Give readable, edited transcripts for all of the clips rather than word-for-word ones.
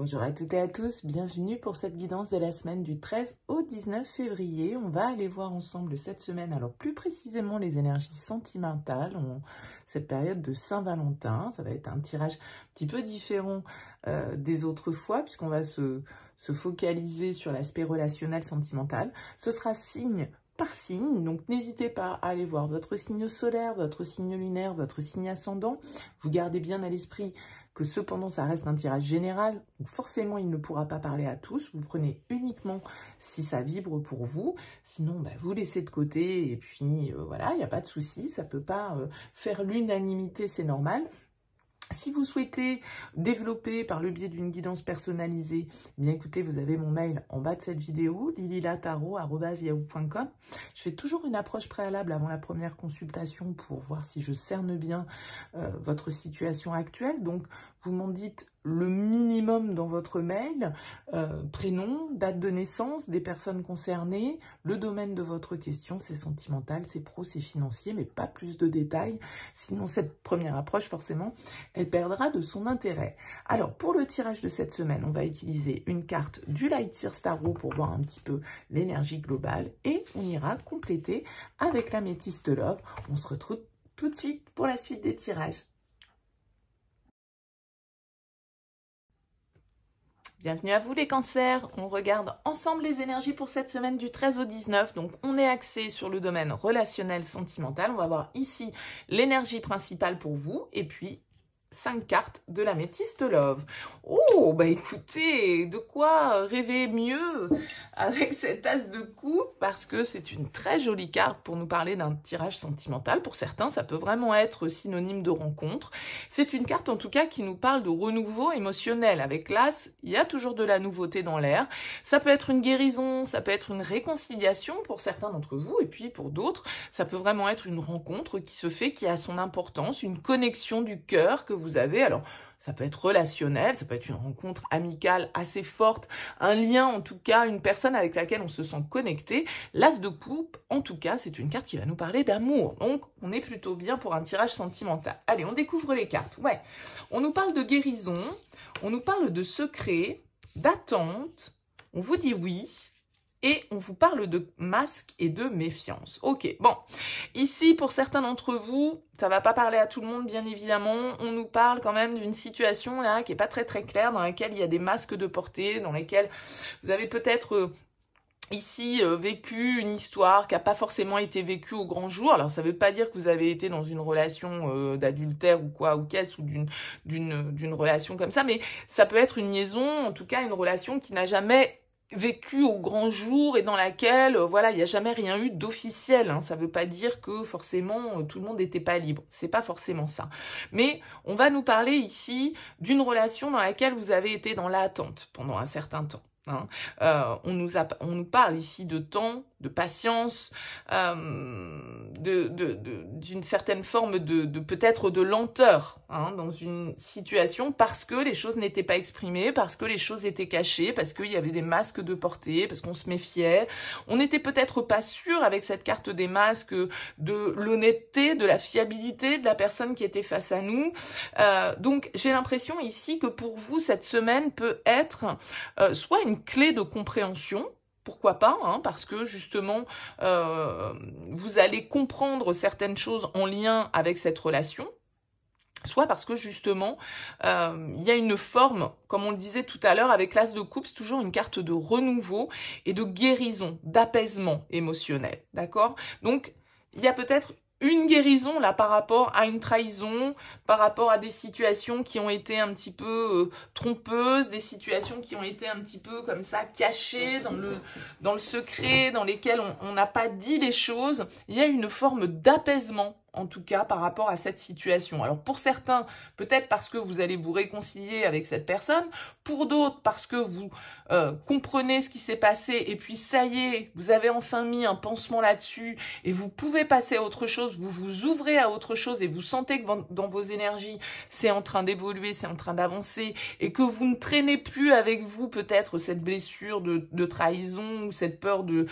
Bonjour à toutes et à tous, bienvenue pour cette guidance de la semaine du 13 au 19 février. On va aller voir ensemble cette semaine, alors plus précisément les énergies sentimentales, cette période de Saint-Valentin. Ça va être un tirage un petit peu différent des autres fois puisqu'on va se focaliser sur l'aspect relationnel sentimental. Ce sera signe par signe, donc n'hésitez pas à aller voir votre signe solaire, votre signe lunaire, votre signe ascendant. Vous gardez bien à l'esprit que cependant ça reste un tirage général, donc forcément il ne pourra pas parler à tous, vous prenez uniquement si ça vibre pour vous, sinon vous laissez de côté et puis voilà, il n'y a pas de souci, ça ne peut pas faire l'unanimité, c'est normal. Si vous souhaitez développer par le biais d'une guidance personnalisée, bien écoutez, vous avez mon mail en bas de cette vidéo, lililataro@yahoo.com. Je fais toujours une approche préalable avant la première consultation pour voir si je cerne bien votre situation actuelle. Donc, vous m'en dites le minimum dans votre mail, prénom, date de naissance des personnes concernées, le domaine de votre question, c'est sentimental, c'est pro, c'est financier, mais pas plus de détails. Sinon, cette première approche, forcément, elle perdra de son intérêt. Alors, pour le tirage de cette semaine, on va utiliser une carte du Light Year Tarot pour voir un petit peu l'énergie globale et on ira compléter avec l'améthyste Love. On se retrouve tout de suite pour la suite des tirages. Bienvenue à vous les cancers, on regarde ensemble les énergies pour cette semaine du 13 au 19, donc on est axé sur le domaine relationnel sentimental, on va voir ici l'énergie principale pour vous et puis 5 cartes de l'améthyste Love. Oh, écoutez, de quoi rêver mieux avec cet as de coupe parce que c'est une très jolie carte pour nous parler d'un tirage sentimental. Pour certains, ça peut vraiment être synonyme de rencontre. C'est une carte en tout cas qui nous parle de renouveau émotionnel. Avec l'as, il y a toujours de la nouveauté dans l'air. Ça peut être une guérison, ça peut être une réconciliation pour certains d'entre vous et puis pour d'autres, ça peut vraiment être une rencontre qui se fait, qui a son importance, une connexion du cœur que vous avez. Alors, ça peut être relationnel, ça peut être une rencontre amicale assez forte, un lien en tout cas, une personne avec laquelle on se sent connecté. L'as de coupe, en tout cas, c'est une carte qui va nous parler d'amour. Donc, on est plutôt bien pour un tirage sentimental. Allez, on découvre les cartes. Ouais, on nous parle de guérison, on nous parle de secret, d'attente, on vous dit oui. Et on vous parle de masque et de méfiance. Ok, bon, ici, pour certains d'entre vous, ça va pas parler à tout le monde, bien évidemment. On nous parle quand même d'une situation là qui est pas très claire, dans laquelle il y a des masques de portée, dans lesquels vous avez peut-être ici vécu une histoire qui n'a pas forcément été vécue au grand jour. Alors, ça veut pas dire que vous avez été dans une relation d'adultère ou quoi, ou qu'est-ce, ou d'une relation comme ça, mais ça peut être une liaison, en tout cas une relation qui n'a jamais vécu au grand jour et dans laquelle, voilà, il n'y a jamais rien eu d'officiel. Hein. Ça ne veut pas dire que forcément tout le monde n'était pas libre. C'est pas forcément ça. Mais on va nous parler ici d'une relation dans laquelle vous avez été dans l'attente pendant un certain temps. Hein. On nous parle ici de temps, de patience, d'une certaine forme de peut-être de lenteur dans une situation parce que les choses n'étaient pas exprimées, parce que les choses étaient cachées, parce qu'il y avait des masques de portée, parce qu'on se méfiait. On n'était peut-être pas sûr avec cette carte des masques de l'honnêteté, de la fiabilité de la personne qui était face à nous. Donc j'ai l'impression ici que pour vous, cette semaine peut être soit une clé de compréhension, pourquoi pas, parce que justement, vous allez comprendre certaines choses en lien avec cette relation, soit parce que justement, il y a une forme, comme on le disait tout à l'heure, avec l'as de coupe, c'est toujours une carte de renouveau et de guérison, d'apaisement émotionnel, d'accord? Donc, il y a peut-être une guérison là par rapport à une trahison, par rapport à des situations qui ont été un petit peu trompeuses, des situations qui ont été un petit peu comme ça cachées dans le secret, dans lesquelles on n'a pas dit les choses. Il y a une forme d'apaisement en tout cas par rapport à cette situation. Alors pour certains, peut-être parce que vous allez vous réconcilier avec cette personne, pour d'autres parce que vous comprenez ce qui s'est passé et puis ça y est, vous avez enfin mis un pansement là-dessus et vous pouvez passer à autre chose, vous vous ouvrez à autre chose et vous sentez que dans vos énergies, c'est en train d'évoluer, c'est en train d'avancer et que vous ne traînez plus avec vous peut-être cette blessure de trahison ou cette peur du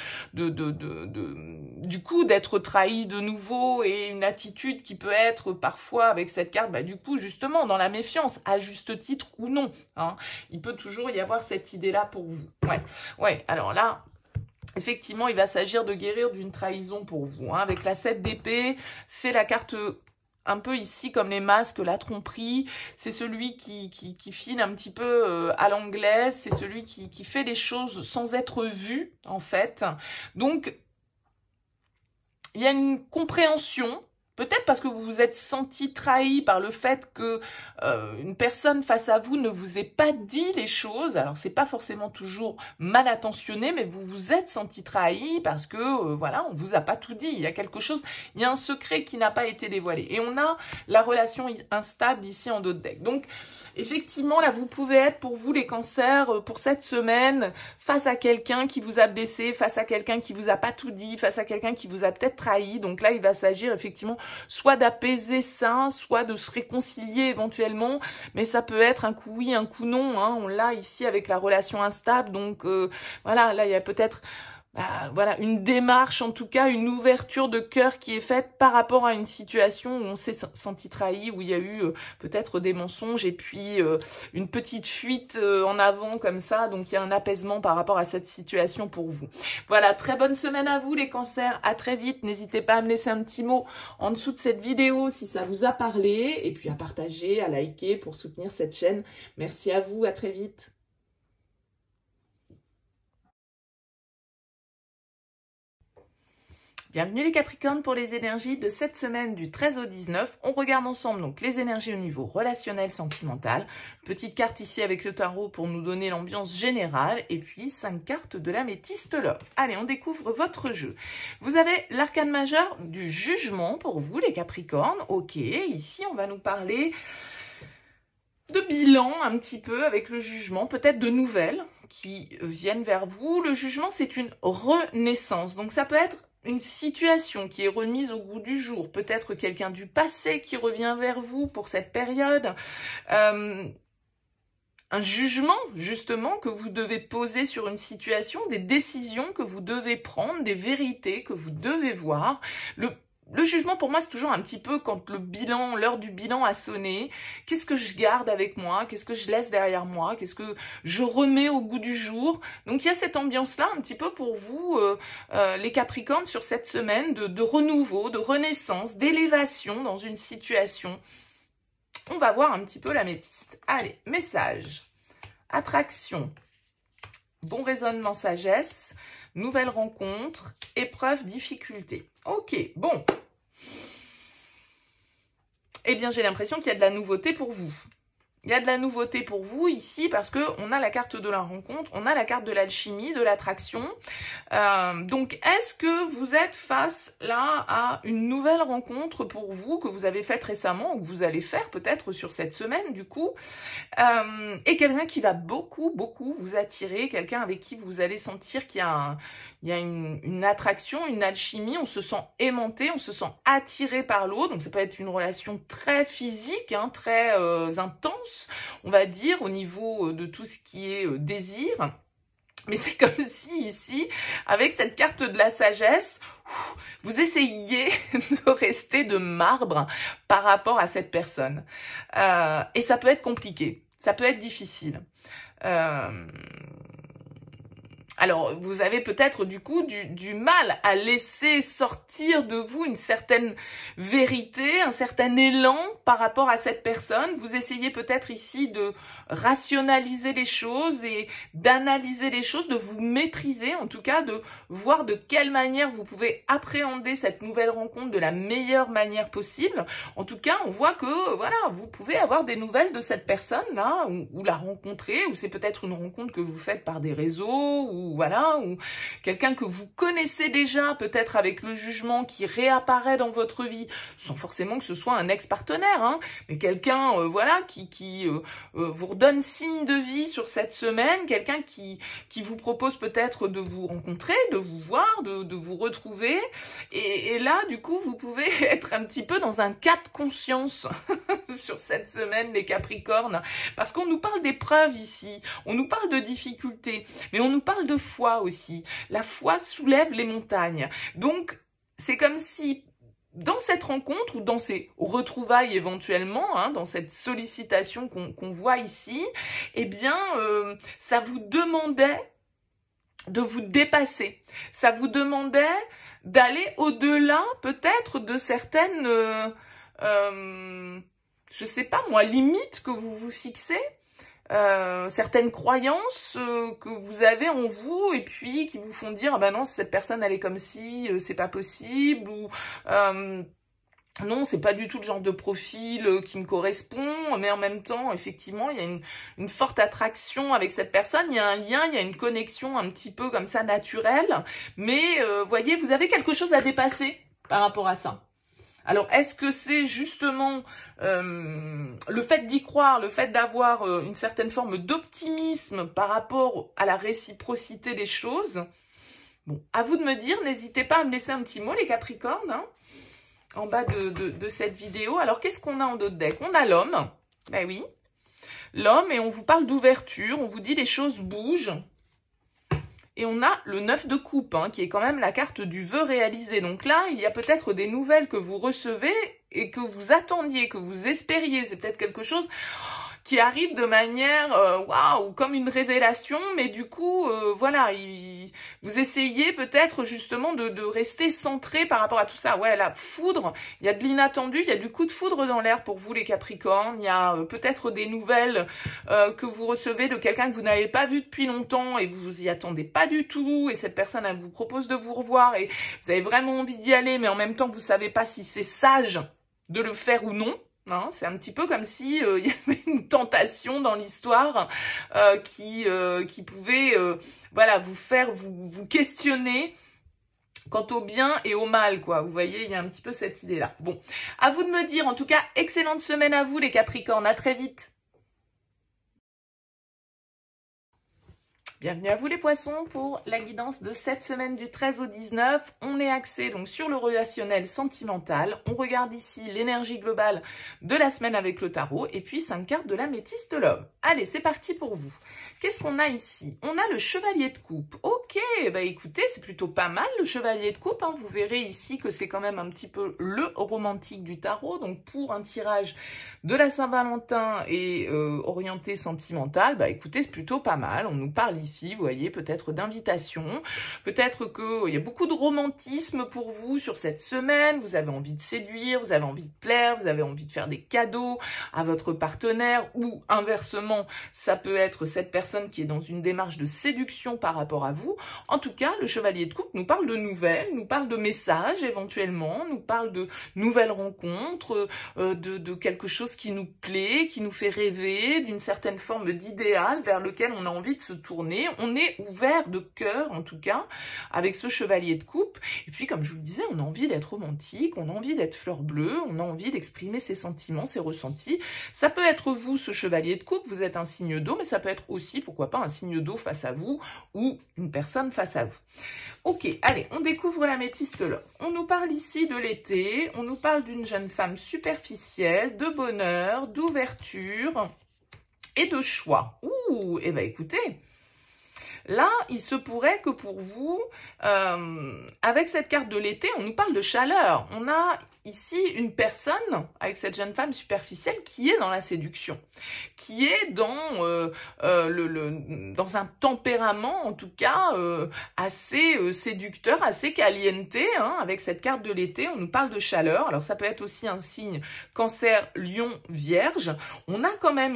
coup d'être trahi de nouveau et une attitude attitude qui peut être parfois avec cette carte, bah, du coup, justement, dans la méfiance, à juste titre ou non. Hein. Il peut toujours y avoir cette idée-là pour vous. Ouais, alors là... Effectivement, il va s'agir de guérir d'une trahison pour vous. Hein. Avec la 7 d'épée, c'est la carte un peu ici comme les masques, la tromperie. C'est celui qui file un petit peu à l'anglaise. C'est celui qui fait les choses sans être vu, en fait. Donc, il y a une compréhension. Peut-être parce que vous vous êtes senti trahi par le fait que une personne face à vous ne vous ait pas dit les choses. Alors, c'est pas forcément toujours mal intentionné, mais vous vous êtes senti trahi parce que, voilà, on vous a pas tout dit. Il y a quelque chose, il y a un secret qui n'a pas été dévoilé. Et on a la relation instable ici en dos de deck. Donc, effectivement, là, vous pouvez être, pour vous, les cancers, pour cette semaine, face à quelqu'un qui vous a blessé, face à quelqu'un qui vous a pas tout dit, face à quelqu'un qui vous a peut-être trahi. Donc là, il va s'agir, effectivement, soit d'apaiser ça, soit de se réconcilier éventuellement, mais ça peut être un coup oui, un coup non, hein. On l'a ici avec la relation instable, donc voilà, là il y a peut-être voilà, une démarche, en tout cas une ouverture de cœur qui est faite par rapport à une situation où on s'est senti trahi, où il y a eu peut-être des mensonges et puis une petite fuite en avant comme ça, donc il y a un apaisement par rapport à cette situation pour vous. Voilà, très bonne semaine à vous les cancers, à très vite, n'hésitez pas à me laisser un petit mot en dessous de cette vidéo si ça vous a parlé, et puis à partager, à liker pour soutenir cette chaîne. Merci à vous, à très vite. Bienvenue les Capricornes pour les énergies de cette semaine du 13 au 19. On regarde ensemble donc les énergies au niveau relationnel, sentimental. Petite carte ici avec le tarot pour nous donner l'ambiance générale. Et puis 5 cartes de l'améthyste love. Allez, on découvre votre jeu. Vous avez l'arcane majeur du jugement pour vous les Capricornes. Ok, ici on va nous parler de bilan un petit peu avec le jugement, peut-être de nouvelles qui viennent vers vous. Le jugement, c'est une renaissance. Donc ça peut être une situation qui est remise au goût du jour, peut-être quelqu'un du passé qui revient vers vous pour cette période, un jugement justement que vous devez poser sur une situation, des décisions que vous devez prendre, des vérités que vous devez voir. Le jugement, pour moi, c'est toujours un petit peu quand l'heure du bilan a sonné. Qu'est-ce que je garde avec moi? Qu'est-ce que je laisse derrière moi? Qu'est-ce que je remets au goût du jour? Donc, il y a cette ambiance-là un petit peu pour vous, les Capricornes, sur cette semaine de renouveau, de renaissance, d'élévation dans une situation. On va voir un petit peu l'améthyste. Allez, message, attraction, bon raisonnement, sagesse, nouvelle rencontre, épreuve, difficulté. Ok, bon. Eh bien, j'ai l'impression qu'il y a de la nouveauté pour vous. Il y a de la nouveauté pour vous ici parce qu'on a la carte de la rencontre, on a la carte de l'alchimie, de l'attraction. Donc, est-ce que vous êtes face là à une nouvelle rencontre pour vous que vous avez faite récemment ou que vous allez faire peut-être sur cette semaine du coup, et quelqu'un qui va beaucoup vous attirer, quelqu'un avec qui vous allez sentir qu'il y a une attraction, une alchimie, on se sent aimanté, on se sent attiré par l'autre, donc ça peut être une relation très physique, hein, très intense, on va dire, au niveau de tout ce qui est désir. Mais c'est comme si ici, avec cette carte de la sagesse, vous essayiez de rester de marbre par rapport à cette personne. Et ça peut être compliqué, ça peut être difficile. Alors, vous avez peut-être du coup du mal à laisser sortir de vous une certaine vérité, un certain élan par rapport à cette personne. Vous essayez peut-être ici de rationaliser les choses et d'analyser les choses, de vous maîtriser, en tout cas de voir de quelle manière vous pouvez appréhender cette nouvelle rencontre de la meilleure manière possible. En tout cas, on voit que voilà, vous pouvez avoir des nouvelles de cette personne-là, ou la rencontrer, ou c'est peut-être une rencontre que vous faites par des réseaux, ou voilà, ou quelqu'un que vous connaissez déjà, peut-être avec le jugement qui réapparaît dans votre vie, sans forcément que ce soit un ex-partenaire, hein, mais quelqu'un voilà, qui vous redonne signe de vie sur cette semaine, quelqu'un qui vous propose peut-être de vous rencontrer, de vous voir, de vous retrouver, et là, du coup, vous pouvez être un petit peu dans un cas de conscience sur cette semaine, les Capricornes, parce qu'on nous parle d'épreuves ici, on nous parle de difficultés, mais on nous parle de foi aussi. La foi soulève les montagnes. Donc, c'est comme si dans cette rencontre ou dans ces retrouvailles éventuellement, hein, dans cette sollicitation qu'on voit ici, eh bien, ça vous demandait de vous dépasser. Ça vous demandait d'aller au-delà peut-être de certaines, je sais pas moi, limites que vous vous fixez, certaines croyances que vous avez en vous et puis qui vous font dire ah ben non, cette personne elle est comme si, c'est pas possible, ou non, c'est pas du tout le genre de profil qui me correspond, mais en même temps, effectivement, il y a une forte attraction avec cette personne, il y a un lien, il y a une connexion un petit peu comme ça naturelle, mais voyez, vous avez quelque chose à dépasser par rapport à ça. Alors, est-ce que c'est justement le fait d'y croire, le fait d'avoir une certaine forme d'optimisme par rapport à la réciprocité des choses? Bon, à vous de me dire, n'hésitez pas à me laisser un petit mot, les Capricornes, hein, en bas de cette vidéo. Alors, qu'est-ce qu'on a en d'autres decks? On a l'homme, ben oui, l'homme, et on vous parle d'ouverture, on vous dit les choses bougent. Et on a le 9 de coupe, hein, qui est quand même la carte du vœu réalisé. Donc là, il y a peut-être des nouvelles que vous recevez et que vous attendiez, que vous espériez. C'est peut-être quelque chose qui arrive de manière, waouh, comme une révélation. Mais du coup, voilà, vous essayez peut-être justement de rester centré par rapport à tout ça. Ouais, la foudre, il y a de l'inattendu, il y a du coup de foudre dans l'air pour vous les Capricornes. Il y a peut-être des nouvelles que vous recevez de quelqu'un que vous n'avez pas vu depuis longtemps et vous vous y attendez pas du tout. Et cette personne, elle vous propose de vous revoir et vous avez vraiment envie d'y aller, mais en même temps, vous savez pas si c'est sage de le faire ou non. Hein, c'est un petit peu comme si il y avait une tentation dans l'histoire qui pouvait voilà, vous faire vous questionner quant au bien et au mal, quoi. Vous voyez, il y a un petit peu cette idée-là. Bon, à vous de me dire. En tout cas, excellente semaine à vous, les Capricornes. À très vite. Bienvenue à vous les poissons pour la guidance de cette semaine du 13 au 19. On est axé donc sur le relationnel sentimental. On regarde ici l'énergie globale de la semaine avec le tarot et puis 5 cartes de l'améthyste l'homme. Allez, c'est parti pour vous. Qu'est-ce qu'on a ici? On a le chevalier de coupe. Ok, bah écoutez, c'est plutôt pas mal le chevalier de coupe. Hein. Vous verrez ici que c'est quand même un petit peu le romantique du tarot. Donc pour un tirage de la Saint-Valentin et orienté sentimental, bah écoutez, c'est plutôt pas mal. On nous parle ici, vous voyez, peut-être d'invitation, peut-être qu'il y a beaucoup de romantisme pour vous sur cette semaine, vous avez envie de séduire, vous avez envie de plaire, vous avez envie de faire des cadeaux à votre partenaire, ou inversement, ça peut être cette personne qui est dans une démarche de séduction par rapport à vous. En tout cas, le chevalier de coupe nous parle de nouvelles, nous parle de messages éventuellement, nous parle de nouvelles rencontres, de quelque chose qui nous plaît, qui nous fait rêver, d'une certaine forme d'idéal vers lequel on a envie de se tourner. On est ouvert de cœur, en tout cas, avec ce chevalier de coupe. Et puis, comme je vous le disais, on a envie d'être romantique, on a envie d'être fleur bleue, on a envie d'exprimer ses sentiments, ses ressentis. Ça peut être vous, ce chevalier de coupe, vous êtes un signe d'eau, mais ça peut être aussi, pourquoi pas, un signe d'eau face à vous ou une personne face à vous. Ok, allez, on découvre l'améthyste là. On nous parle ici de l'été, on nous parle d'une jeune femme superficielle, de bonheur, d'ouverture et de choix. Ouh, eh bien écoutez, là, il se pourrait que pour vous, avec cette carte de l'été, on nous parle de chaleur. On a ici une personne, avec cette jeune femme superficielle, qui est dans la séduction, qui est dans, dans un tempérament, en tout cas, assez séducteur, assez caliente. Hein, avec cette carte de l'été, on nous parle de chaleur. Alors, ça peut être aussi un signe Cancer, Lion, Vierge. On a quand même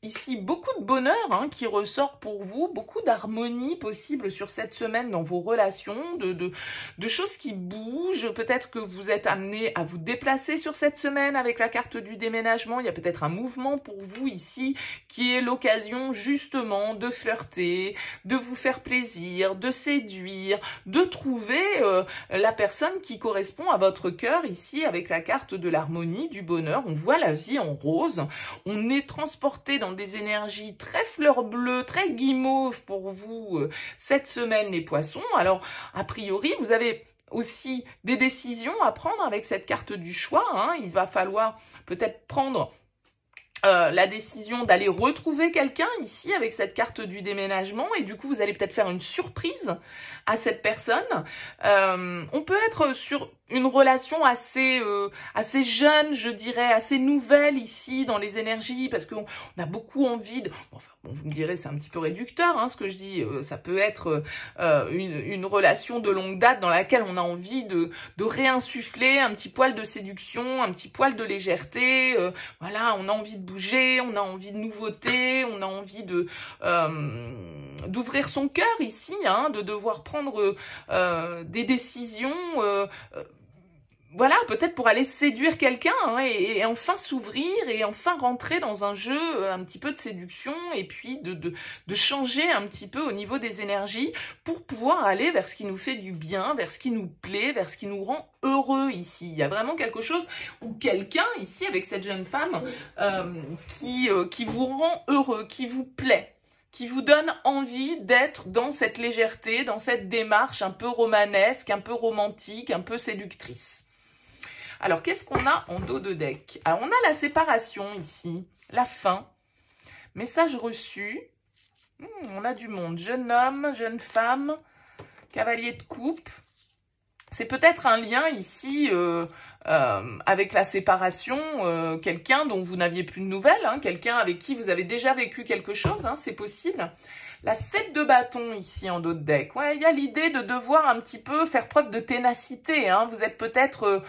ici beaucoup de bonheur hein, qui ressort pour vous, beaucoup d'harmonie possible sur cette semaine dans vos relations, de choses qui bougent. Peut-être que vous êtes amené à vous déplacer sur cette semaine avec la carte du déménagement. Il y a peut-être un mouvement pour vous ici qui est l'occasion justement de flirter, de vous faire plaisir, de séduire, de trouver la personne qui correspond à votre cœur ici avec la carte de l'harmonie, du bonheur. On voit la vie en rose, on est transporté dans des énergies très fleur bleue, très guimauve pour vous cette semaine les poissons. Alors a priori vous avez aussi des décisions à prendre avec cette carte du choix. Hein. Il va falloir peut-être prendre la décision d'aller retrouver quelqu'un ici avec cette carte du déménagement et du coup vous allez peut-être faire une surprise à cette personne. On peut être sur une relation assez jeune, je dirais, assez nouvelle ici dans les énergies, parce qu'on a beaucoup envie de... Enfin, bon, vous me direz, c'est un petit peu réducteur, hein, ce que je dis. Ça peut être une relation de longue date dans laquelle on a envie de réinsuffler un petit poil de séduction, un petit poil de légèreté. Voilà, on a envie de bouger, on a envie de nouveauté, on a envie de d'ouvrir son cœur ici, hein, de devoir prendre des décisions... voilà, peut-être pour aller séduire quelqu'un, hein, et enfin s'ouvrir et enfin rentrer dans un jeu un petit peu de séduction et puis de changer un petit peu au niveau des énergies pour pouvoir aller vers ce qui nous fait du bien, vers ce qui nous plaît, vers ce qui nous rend heureux ici. Il y a vraiment quelque chose ou quelqu'un ici avec cette jeune femme qui vous rend heureux, qui vous plaît, qui vous donne envie d'être dans cette légèreté, dans cette démarche un peu romanesque, un peu romantique, un peu séductrice. Alors, qu'est-ce qu'on a en dos de deck? Alors, on a la séparation ici, la fin, message reçu. On a du monde, jeune homme, jeune femme, cavalier de coupe. C'est peut-être un lien ici avec la séparation, quelqu'un dont vous n'aviez plus de nouvelles, hein, quelqu'un avec qui vous avez déjà vécu quelque chose, hein, c'est possible. La 7 de bâton ici en dos de deck. Ouais, il y a l'idée de devoir un petit peu faire preuve de ténacité. Hein. Vous êtes peut-être...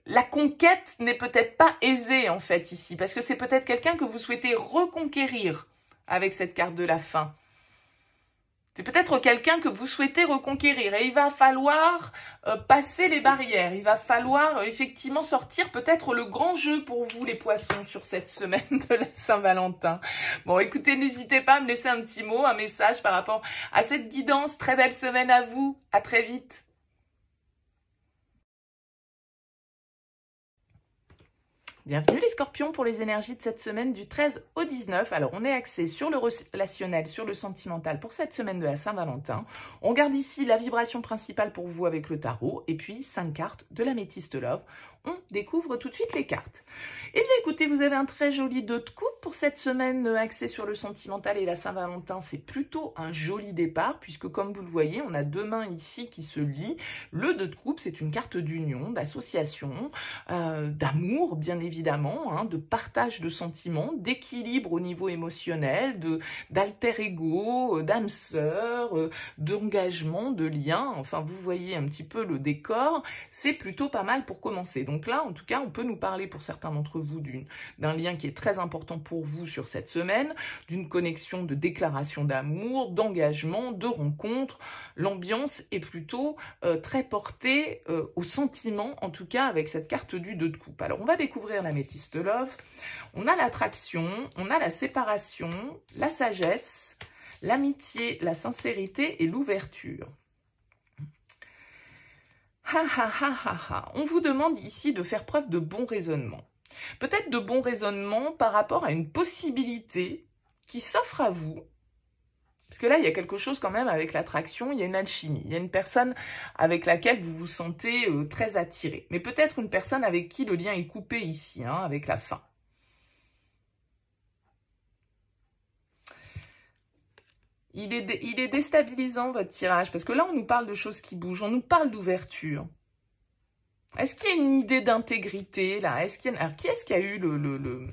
la conquête n'est peut-être pas aisée en fait ici. Parce que c'est peut-être quelqu'un que vous souhaitez reconquérir avec cette carte de la fin. C'est peut-être quelqu'un que vous souhaitez reconquérir et il va falloir passer les barrières. Il va falloir effectivement sortir peut-être le grand jeu pour vous les poissons sur cette semaine de la Saint-Valentin. Bon, écoutez, n'hésitez pas à me laisser un petit mot, un message par rapport à cette guidance. Très belle semaine à vous. À très vite. Bienvenue les scorpions pour les énergies de cette semaine du 13 au 19. Alors, on est axé sur le relationnel, sur le sentimental pour cette semaine de la Saint-Valentin. On garde ici la vibration principale pour vous avec le tarot et puis 5 cartes de l'améthyste love. On découvre tout de suite les cartes. Eh bien, écoutez, vous avez un très joli 2 de coupe pour cette semaine axée sur le sentimental et la Saint-Valentin. C'est plutôt un joli départ puisque, comme vous le voyez, on a 2 mains ici qui se lient. Le 2 de coupe, c'est une carte d'union, d'association, d'amour, bien évidemment, hein, de partage de sentiments, d'équilibre au niveau émotionnel, d'alter ego, d'âme sœur, d'engagement, de lien. Enfin, vous voyez un petit peu le décor. C'est plutôt pas mal pour commencer. Donc là, en tout cas, on peut nous parler pour certains d'entre vous d'un lien qui est très important pour vous sur cette semaine, d'une connexion de déclaration d'amour, d'engagement, de rencontre. L'ambiance est plutôt très portée au sentiment, en tout cas avec cette carte du 2 de coupe. Alors, on va découvrir l'améthyste love. On a l'attraction, on a la séparation, la sagesse, l'amitié, la sincérité et l'ouverture. On vous demande ici de faire preuve de bon raisonnement. Peut-être de bon raisonnement par rapport à une possibilité qui s'offre à vous. Parce que là, il y a quelque chose quand même avec l'attraction, il y a une alchimie. Il y a une personne avec laquelle vous vous sentez très attiré. Mais peut-être une personne avec qui le lien est coupé ici, hein, avec la fin. Il est déstabilisant, votre tirage, parce que là, on nous parle de choses qui bougent, on nous parle d'ouverture. Est-ce qu'il y a une idée d'intégrité, là? Alors, qui est-ce qui a eu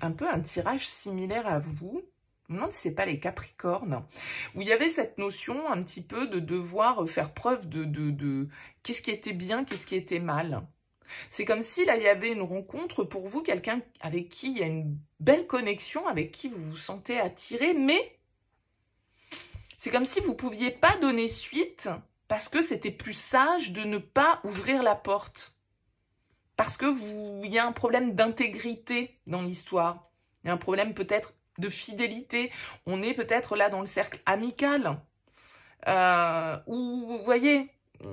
un peu un tirage similaire à vous? Je me demande si ce n'est pas les Capricornes, où il y avait cette notion un petit peu de devoir faire preuve de qu'est-ce qui était bien, qu'est-ce qui était mal. C'est comme si là, il y avait une rencontre pour vous, quelqu'un avec qui il y a une belle connexion, avec qui vous vous sentez attiré, mais... c'est comme si vous ne pouviez pas donner suite parce que c'était plus sage de ne pas ouvrir la porte. Parce qu'il y a un problème d'intégrité dans l'histoire. Il y a un problème peut-être de fidélité. On est peut-être là dans le cercle amical. Où, vous voyez,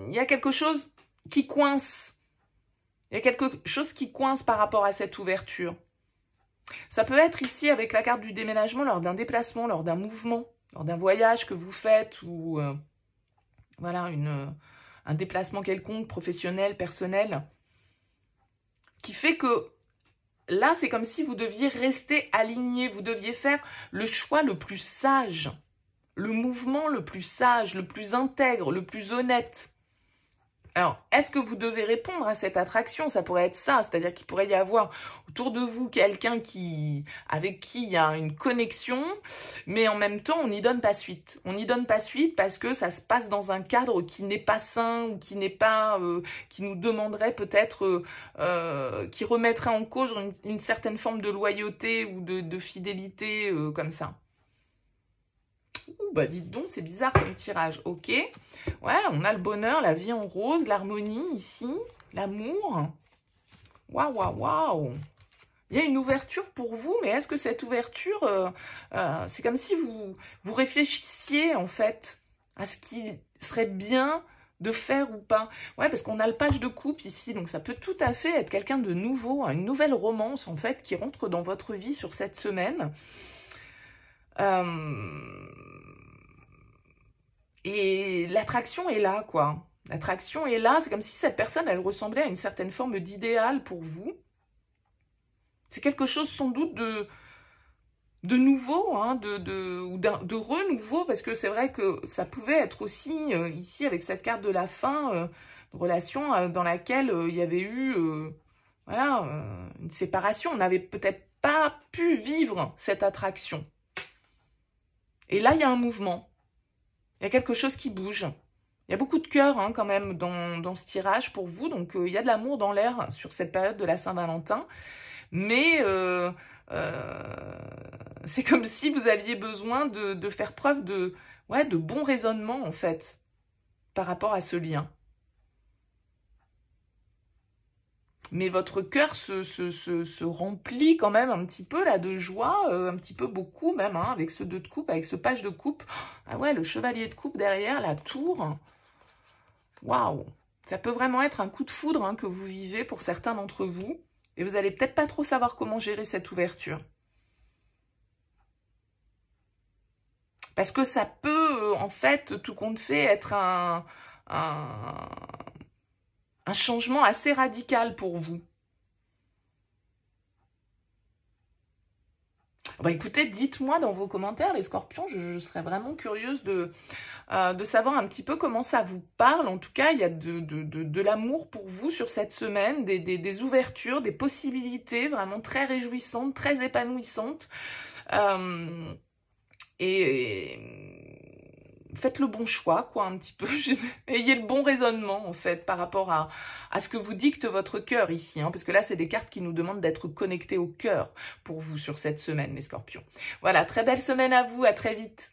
il y a quelque chose qui coince. Il y a quelque chose qui coince par rapport à cette ouverture. Ça peut être ici avec la carte du déménagement, lors d'un déplacement, lors d'un mouvement. Lors d'un voyage que vous faites ou voilà, un déplacement quelconque, professionnel, personnel, qui fait que là, c'est comme si vous deviez rester aligné, vous deviez faire le choix le plus sage, le mouvement le plus sage, le plus intègre, le plus honnête. Alors, est-ce que vous devez répondre à cette attraction? Ça pourrait être ça, c'est-à-dire qu'il pourrait y avoir autour de vous quelqu'un avec qui il y a une connexion, mais en même temps, on n'y donne pas suite. On n'y donne pas suite parce que ça se passe dans un cadre qui n'est pas sain ou qui n'est pas, qui nous demanderait peut-être, qui remettrait en cause une certaine forme de loyauté ou de fidélité comme ça. Ouh, bah dites donc, c'est bizarre comme tirage. Ok. Ouais, on a le bonheur, la vie en rose, l'harmonie ici, l'amour. Waouh, waouh, waouh. Il y a une ouverture pour vous, mais est-ce que cette ouverture, c'est comme si vous réfléchissiez en fait à ce qui serait bien de faire ou pas. Ouais, parce qu'on a le page de coupe ici, donc ça peut tout à fait être quelqu'un de nouveau, hein, une nouvelle romance en fait qui rentre dans votre vie sur cette semaine. Et l'attraction est là, quoi. L'attraction est là, c'est comme si cette personne, elle ressemblait à une certaine forme d'idéal pour vous. C'est quelque chose sans doute de nouveau, hein, de renouveau, parce que c'est vrai que ça pouvait être aussi, ici, avec cette carte de la fin, une relation dans laquelle il y avait eu, voilà, une séparation. On n'avait peut-être pas pu vivre cette attraction. Et là, il y a un mouvement. Il y a quelque chose qui bouge. Il y a beaucoup de cœur hein, quand même dans ce tirage pour vous. Donc, il y a de l'amour dans l'air sur cette période de la Saint-Valentin. Mais c'est comme si vous aviez besoin de faire preuve de bon raisonnement, en fait, par rapport à ce lien. Mais votre cœur se remplit quand même un petit peu là de joie, un petit peu beaucoup même, hein, avec ce 2 de coupe, avec ce page de coupe. Ah ouais, le chevalier de coupe derrière, la tour. Waouh! Ça peut vraiment être un coup de foudre hein, que vous vivez pour certains d'entre vous. Et vous n'allez peut-être pas trop savoir comment gérer cette ouverture. Parce que ça peut, en fait, tout compte fait, être un changement assez radical pour vous. Bah écoutez, dites-moi dans vos commentaires, les scorpions, je serais vraiment curieuse de savoir un petit peu comment ça vous parle. En tout cas, il y a de l'amour pour vous sur cette semaine, des ouvertures, des possibilités vraiment très réjouissantes, très épanouissantes. Et faites le bon choix, quoi, un petit peu. Ayez le bon raisonnement, en fait, par rapport à ce que vous dicte votre cœur ici. Hein, parce que là, c'est des cartes qui nous demandent d'être connectés au cœur pour vous sur cette semaine, les scorpions. Voilà, très belle semaine à vous. À très vite.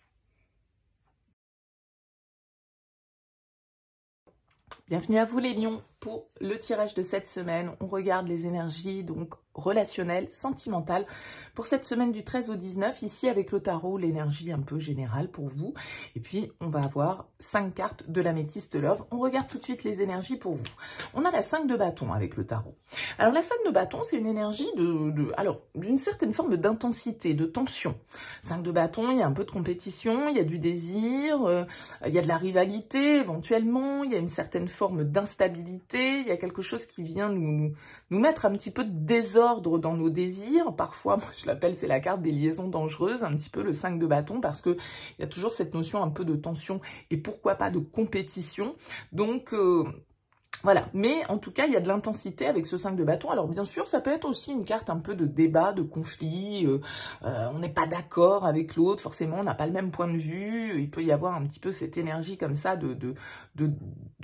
Bienvenue à vous, les lions, pour le tirage de cette semaine. On regarde les énergies, donc, relationnelle, sentimentale pour cette semaine du 13 au 19, ici avec le tarot, l'énergie un peu générale pour vous. Et puis, on va avoir 5 cartes de l'améthyste love. On regarde tout de suite les énergies pour vous. On a la 5 de bâton avec le tarot. Alors, la 5 de bâton, c'est une énergie d'une certaine forme d'intensité, de tension. 5 de bâton, il y a un peu de compétition, il y a du désir, il y a de la rivalité éventuellement, il y a une certaine forme d'instabilité, il y a quelque chose qui vient nous mettre un petit peu de désordre dans nos désirs. Parfois, moi, je l'appelle, c'est la carte des liaisons dangereuses, un petit peu le 5 de bâton, parce que il y a toujours cette notion un peu de tension et pourquoi pas de compétition. Donc, voilà, mais en tout cas, il y a de l'intensité avec ce 5 de bâton. Alors bien sûr, ça peut être aussi une carte un peu de débat, de conflit. On n'est pas d'accord avec l'autre, forcément, on n'a pas le même point de vue. Il peut y avoir un petit peu cette énergie comme ça de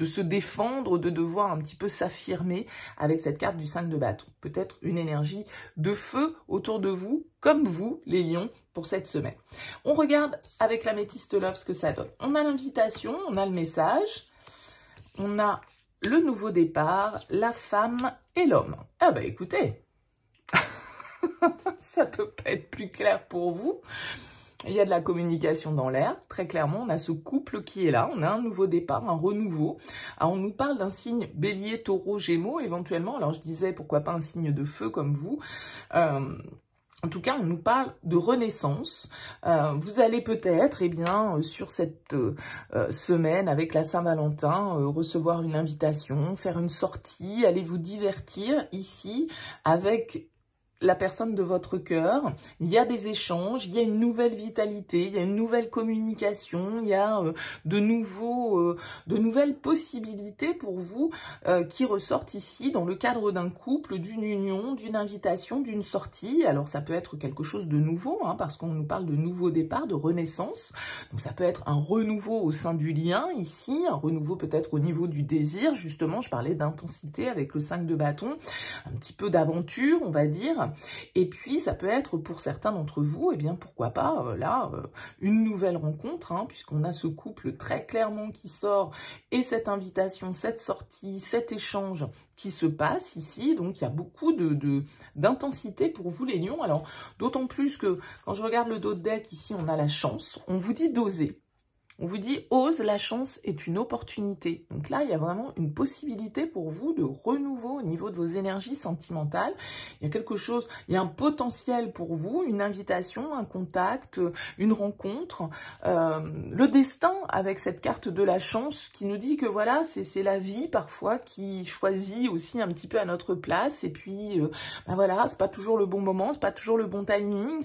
se défendre, de devoir un petit peu s'affirmer avec cette carte du 5 de bâton. Peut-être une énergie de feu autour de vous, comme vous, les lions, pour cette semaine. On regarde avec l'améthyste love ce que ça donne. On a l'invitation, on a le message, on a le nouveau départ, la femme et l'homme. Ah bah écoutez, ça peut pas être plus clair pour vous. Il y a de la communication dans l'air, très clairement. On a ce couple qui est là, on a un nouveau départ, un renouveau. Alors on nous parle d'un signe bélier, taureau, gémeaux éventuellement. Alors je disais pourquoi pas un signe de feu comme vous. En tout cas, on nous parle de renaissance. Vous allez peut-être, sur cette semaine avec la Saint-Valentin, recevoir une invitation, faire une sortie, aller vous divertir ici avec la personne de votre cœur, il y a des échanges, il y a une nouvelle vitalité, il y a une nouvelle communication, il y a de nouvelles possibilités pour vous qui ressortent ici dans le cadre d'un couple, d'une union, d'une invitation, d'une sortie. Alors ça peut être quelque chose de nouveau, hein, parce qu'on nous parle de nouveau départ, de renaissance. Donc ça peut être un renouveau au sein du lien ici, un renouveau peut-être au niveau du désir. Justement, je parlais d'intensité avec le 5 de bâton, un petit peu d'aventure, on va dire. Et puis, ça peut être pour certains d'entre vous, eh bien, pourquoi pas, une nouvelle rencontre, hein, puisqu'on a ce couple très clairement qui sort, et cette invitation, cette sortie, cet échange qui se passe ici. Donc, il y a beaucoup d'intensité pour vous, les lions. Alors, d'autant plus que, quand je regarde le dos de deck, ici, on a la chance. On vous dit d'oser. On vous dit, ose, la chance est une opportunité. Donc là, il y a vraiment une possibilité pour vous de renouveau au niveau de vos énergies sentimentales. Il y a quelque chose, il y a un potentiel pour vous, une invitation, un contact, une rencontre. Le destin avec cette carte de la chance qui nous dit que voilà, c'est la vie parfois qui choisit aussi un petit peu à notre place. Et puis, ben voilà, c'est pas toujours le bon moment, c'est pas toujours le bon timing.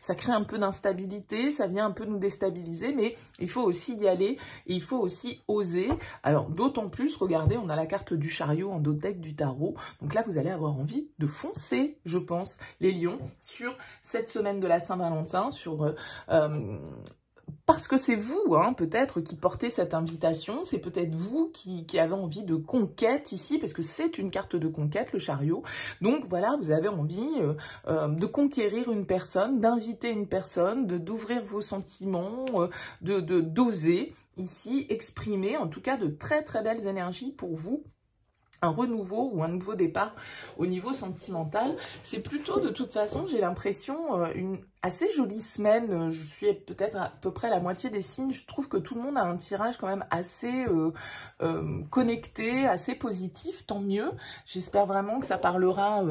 Ça crée un peu d'instabilité, ça vient un peu nous déstabiliser, mais il faut aussi y aller et il faut aussi oser. Alors d'autant plus, regardez, on a la carte du chariot en dos de deck du tarot. Donc là, vous allez avoir envie de foncer, je pense, les lions, sur cette semaine de la Saint-Valentin, parce que c'est vous, hein, peut-être, qui portez cette invitation. C'est peut-être vous qui avez envie de conquête ici, parce que c'est une carte de conquête, le chariot. Donc voilà, vous avez envie de conquérir une personne, d'inviter une personne, d'ouvrir vos sentiments, d'oser ici exprimer, en tout cas, de très très belles énergies pour vous. Un renouveau ou un nouveau départ au niveau sentimental. C'est plutôt, de toute façon, j'ai l'impression, une assez jolie semaine. Je suis peut-être à peu près la moitié des signes. Je trouve que tout le monde a un tirage quand même assez connecté, assez positif. Tant mieux. J'espère vraiment que ça parlera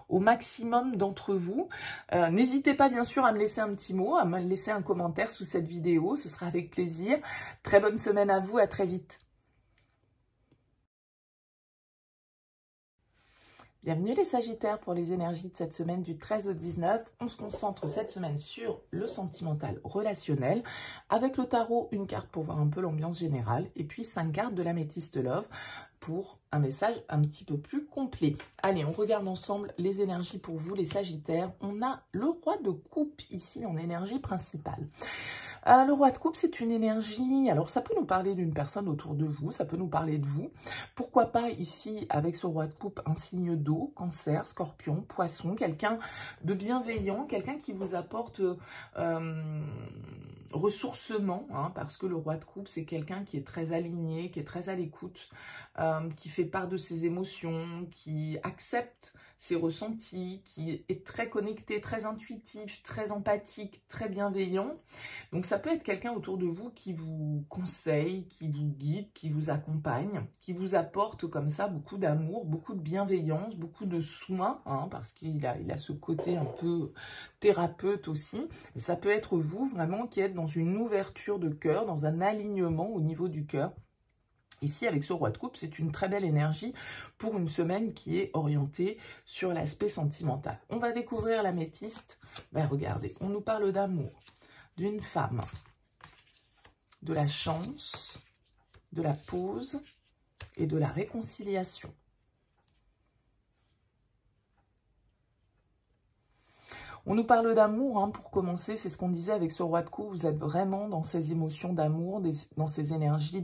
au maximum d'entre vous. N'hésitez pas, bien sûr, à me laisser un petit mot, à me laisser un commentaire sous cette vidéo. Ce sera avec plaisir. Très bonne semaine à vous. À très vite. Bienvenue les Sagittaires pour les énergies de cette semaine du 13 au 19. On se concentre cette semaine sur le sentimental relationnel. Avec le tarot, une carte pour voir un peu l'ambiance générale. Et puis 5 cartes de l'améthyste love pour un message un petit peu plus complet. Allez, on regarde ensemble les énergies pour vous les Sagittaires. On a le roi de coupe ici en énergie principale. Le roi de coupe, c'est une énergie, alors ça peut nous parler d'une personne autour de vous, ça peut nous parler de vous. Pourquoi pas ici, avec ce roi de coupe, un signe d'eau, cancer, scorpion, poisson, quelqu'un de bienveillant, quelqu'un qui vous apporte ressourcement, hein, parce que le roi de coupe, c'est quelqu'un qui est très aligné, qui est très à l'écoute, qui fait part de ses émotions, qui accepte ses ressentis, qui est très connecté, très intuitif, très empathique, très bienveillant. Donc ça peut être quelqu'un autour de vous qui vous conseille, qui vous guide, qui vous accompagne, qui vous apporte comme ça beaucoup d'amour, beaucoup de bienveillance, beaucoup de soins, hein, parce qu'il a ce côté un peu thérapeute aussi. Mais ça peut être vous vraiment qui êtes dans une ouverture de cœur, dans un alignement au niveau du cœur. Ici, avec ce roi de coupe, c'est une très belle énergie pour une semaine qui est orientée sur l'aspect sentimental. On va découvrir l'améthyste. Ben, regardez, on nous parle d'amour, d'une femme, de la chance, de la pause et de la réconciliation. On nous parle d'amour, hein, pour commencer, c'est ce qu'on disait avec ce roi de coupe, vous êtes vraiment dans ces émotions d'amour, dans ces énergies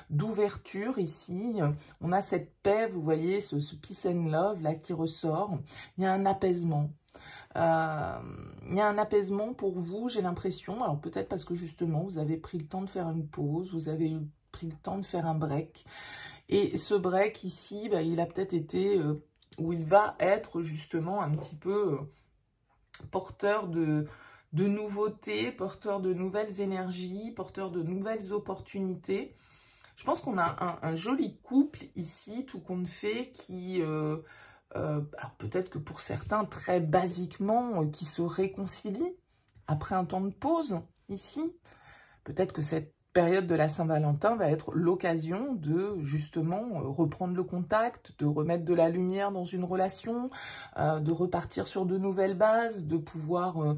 d'ouverture ici. On a cette paix, vous voyez, ce peace and love là qui ressort. Il y a un apaisement. Il y a un apaisement pour vous, j'ai l'impression, alors peut-être parce que justement vous avez pris le temps de faire une pause, vous avez pris le temps de faire un break. Et ce break ici, bah, il a peut-être été, ou il va être justement un petit peu... porteur de nouveautés, porteur de nouvelles énergies, porteur de nouvelles opportunités. Je pense qu'on a un joli couple ici, tout compte fait, qui, alors peut-être que pour certains, très basiquement, qui se réconcilie après un temps de pause ici. Peut-être que cette période de la Saint-Valentin va être l'occasion de justement reprendre le contact, de remettre de la lumière dans une relation, de repartir sur de nouvelles bases, de pouvoir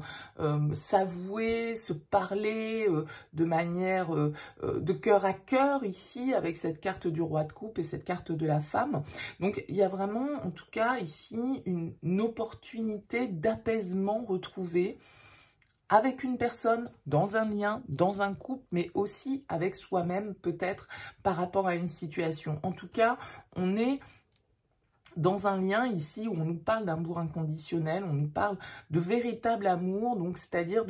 s'avouer, se parler de manière de cœur à cœur ici avec cette carte du roi de coupe et cette carte de la femme. Donc il y a vraiment en tout cas ici une opportunité d'apaisement retrouvée avec une personne, dans un lien, dans un couple, mais aussi avec soi-même peut-être par rapport à une situation. En tout cas, on est dans un lien ici où on nous parle d'amour inconditionnel, on nous parle de véritable amour, donc c'est-à-dire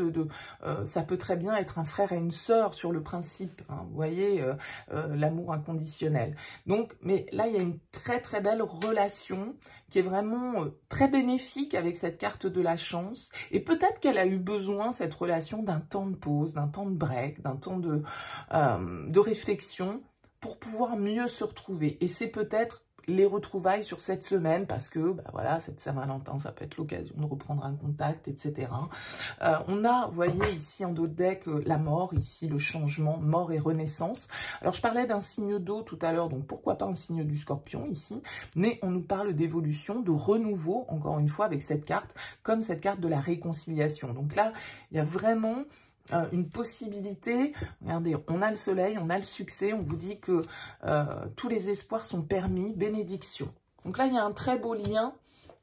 ça peut très bien être un frère et une sœur sur le principe, hein, vous voyez, l'amour inconditionnel. Donc, mais là, il y a une très très belle relation qui est vraiment très bénéfique avec cette carte de la chance, et peut-être qu'elle a eu besoin, cette relation, d'un temps de pause, d'un temps de break, d'un temps de réflexion pour pouvoir mieux se retrouver. Et c'est peut-être les retrouvailles sur cette semaine, parce que bah voilà, cette Saint-Valentin, ça peut être l'occasion de reprendre un contact, etc. On a, vous voyez, ici en dos de deck, la mort, ici le changement, mort et renaissance. Alors je parlais d'un signe d'eau tout à l'heure, donc pourquoi pas un signe du Scorpion ici, mais on nous parle d'évolution, de renouveau, encore une fois avec cette carte, comme cette carte de la réconciliation. Donc là, il y a vraiment une possibilité. Regardez, on a le soleil, on a le succès, on vous dit que tous les espoirs sont permis, bénédiction. Donc là, il y a un très beau lien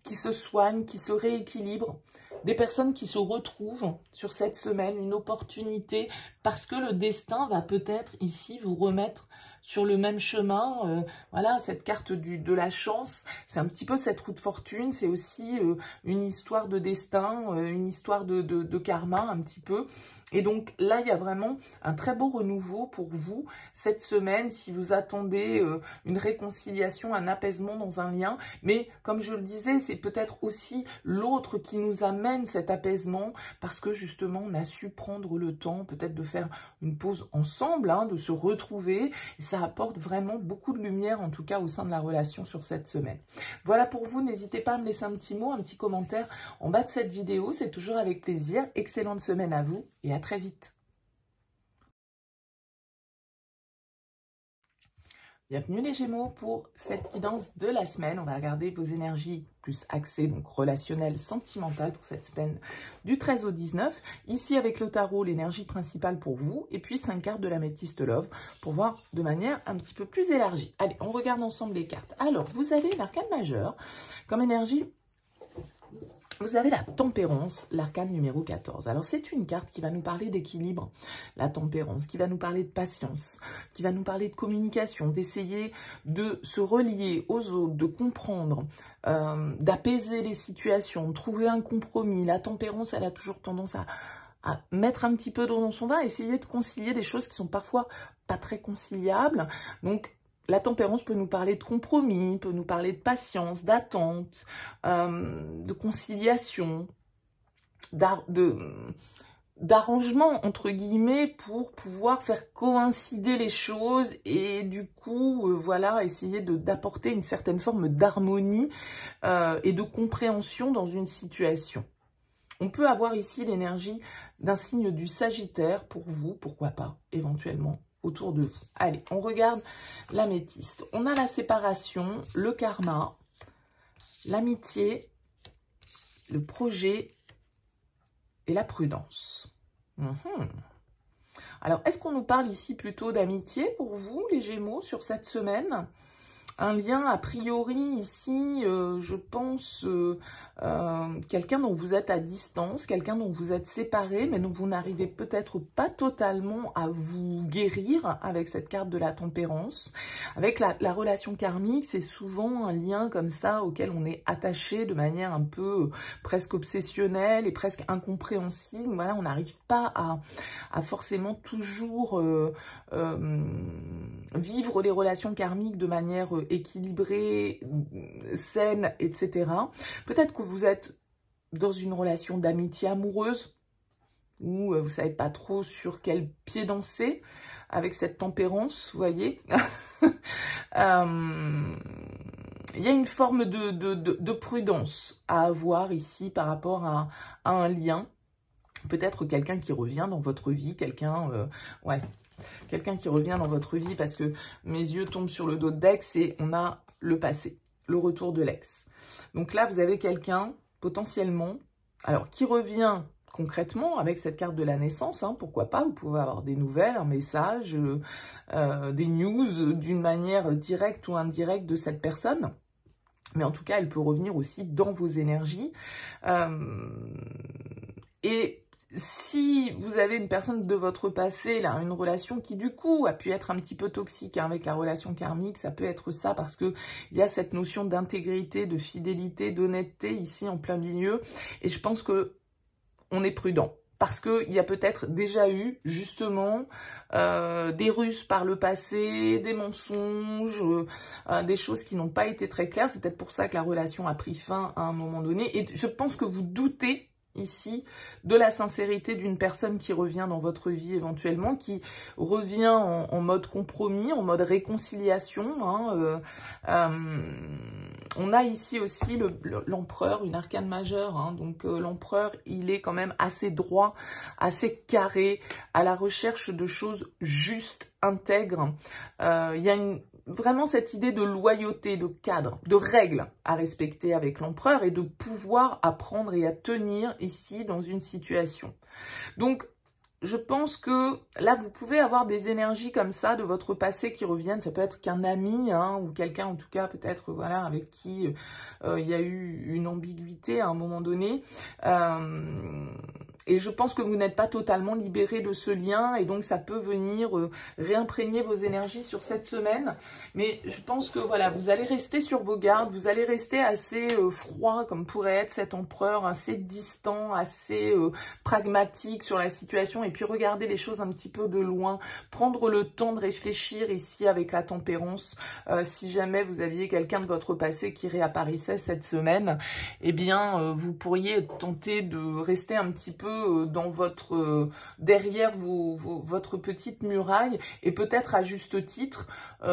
qui se soigne, qui se rééquilibre, des personnes qui se retrouvent sur cette semaine, une opportunité, parce que le destin va peut-être ici vous remettre sur le même chemin. Voilà, cette carte de la chance, c'est un petit peu cette roue de fortune, c'est aussi une histoire de destin, une histoire de karma un petit peu. Et donc là, il y a vraiment un très beau renouveau pour vous cette semaine, si vous attendez une réconciliation, un apaisement dans un lien. Mais comme je le disais, c'est peut-être aussi l'autre qui nous amène cet apaisement, parce que justement, on a su prendre le temps peut-être de faire une pause ensemble, hein, de se retrouver. Et ça apporte vraiment beaucoup de lumière, en tout cas au sein de la relation sur cette semaine. Voilà pour vous, n'hésitez pas à me laisser un petit mot, un petit commentaire en bas de cette vidéo, c'est toujours avec plaisir. Excellente semaine à vous et à très vite. Bienvenue les Gémeaux pour cette guidance de la semaine. On va regarder vos énergies plus axées, donc relationnelles, sentimentales pour cette semaine du 13 au 19. Ici avec le tarot, l'énergie principale pour vous. Et puis 5 cartes de l'améthyste love pour voir de manière un petit peu plus élargie. Allez, on regarde ensemble les cartes. Alors, vous avez l'arcane majeur comme énergie. Vous avez la tempérance, l'arcane numéro 14. Alors, c'est une carte qui va nous parler d'équilibre, la tempérance, qui va nous parler de patience, qui va nous parler de communication, d'essayer de se relier aux autres, de comprendre, d'apaiser les situations, de trouver un compromis. La tempérance, elle a toujours tendance à mettre un petit peu d'eau dans son vin, essayer de concilier des choses qui sont parfois pas très conciliables. Donc, la tempérance peut nous parler de compromis, peut nous parler de patience, d'attente, de conciliation, d'arrangement, entre guillemets, pour pouvoir faire coïncider les choses et du coup, voilà, essayer d'apporter une certaine forme d'harmonie et de compréhension dans une situation. On peut avoir ici l'énergie d'un signe du Sagittaire pour vous, pourquoi pas, éventuellement, autour de vous. Allez, on regarde l'améthyste. On a la séparation, le karma, l'amitié, le projet et la prudence. Alors, est-ce qu'on nous parle ici plutôt d'amitié pour vous, les Gémeaux, sur cette semaine ? Un lien, a priori, ici, je pense, quelqu'un dont vous êtes à distance, quelqu'un dont vous êtes séparé, mais dont vous n'arrivez peut-être pas totalement à vous guérir avec cette carte de la tempérance. Avec la relation karmique, c'est souvent un lien comme ça auquel on est attaché de manière un peu presque obsessionnelle et presque incompréhensible. Voilà, on n'arrive pas à forcément toujours vivre les relations karmiques de manière équilibrée, saine, etc. Peut-être que vous êtes dans une relation d'amitié amoureuse où vous ne savez pas trop sur quel pied danser avec cette tempérance, vous voyez. Il y a une forme de prudence à avoir ici par rapport à un lien. Peut-être quelqu'un qui revient dans votre vie, quelqu'un, ouais, quelqu'un qui revient dans votre vie, parce que mes yeux tombent sur le dos de deck, c'est on a le passé, le retour de l'ex. Donc là, vous avez quelqu'un, potentiellement, alors qui revient concrètement avec cette carte de la naissance, hein, pourquoi pas, vous pouvez avoir des nouvelles, un message, des news d'une manière directe ou indirecte de cette personne. Mais en tout cas, elle peut revenir aussi dans vos énergies. Et si vous avez une personne de votre passé, là, une relation qui du coup a pu être un petit peu toxique, hein, avec la relation karmique, ça peut être ça parce que il y a cette notion d'intégrité, de fidélité, d'honnêteté ici en plein milieu. Et je pense que on est prudent. Parce qu'il y a peut-être déjà eu, justement, des ruses par le passé, des mensonges, des choses qui n'ont pas été très claires. C'est peut-être pour ça que la relation a pris fin à un moment donné. Et je pense que vous doutez ici de la sincérité d'une personne qui revient dans votre vie éventuellement, qui revient en mode compromis, en mode réconciliation. Hein, on a ici aussi l'empereur, une arcane majeure, hein, donc l'empereur, il est quand même assez droit, assez carré, à la recherche de choses justes, intègres. Il y a vraiment cette idée de loyauté, de cadre, de règles à respecter avec l'empereur et de pouvoir apprendre et à tenir ici dans une situation. Donc, je pense que là, vous pouvez avoir des énergies comme ça de votre passé qui reviennent. Ça peut être qu'un ami, hein, ou quelqu'un en tout cas peut-être voilà, avec qui il y a eu une ambiguïté à un moment donné. Et je pense que vous n'êtes pas totalement libéré de ce lien et donc ça peut venir réimprégner vos énergies sur cette semaine. Mais je pense que voilà, vous allez rester sur vos gardes, vous allez rester assez froid comme pourrait être cet empereur, assez distant, assez pragmatique sur la situation et puis regarder les choses un petit peu de loin, prendre le temps de réfléchir ici avec la tempérance. Si jamais vous aviez quelqu'un de votre passé qui réapparaissait cette semaine, eh bien vous pourriez tenter de rester un petit peu dans votre derrière votre petite muraille et peut-être à juste titre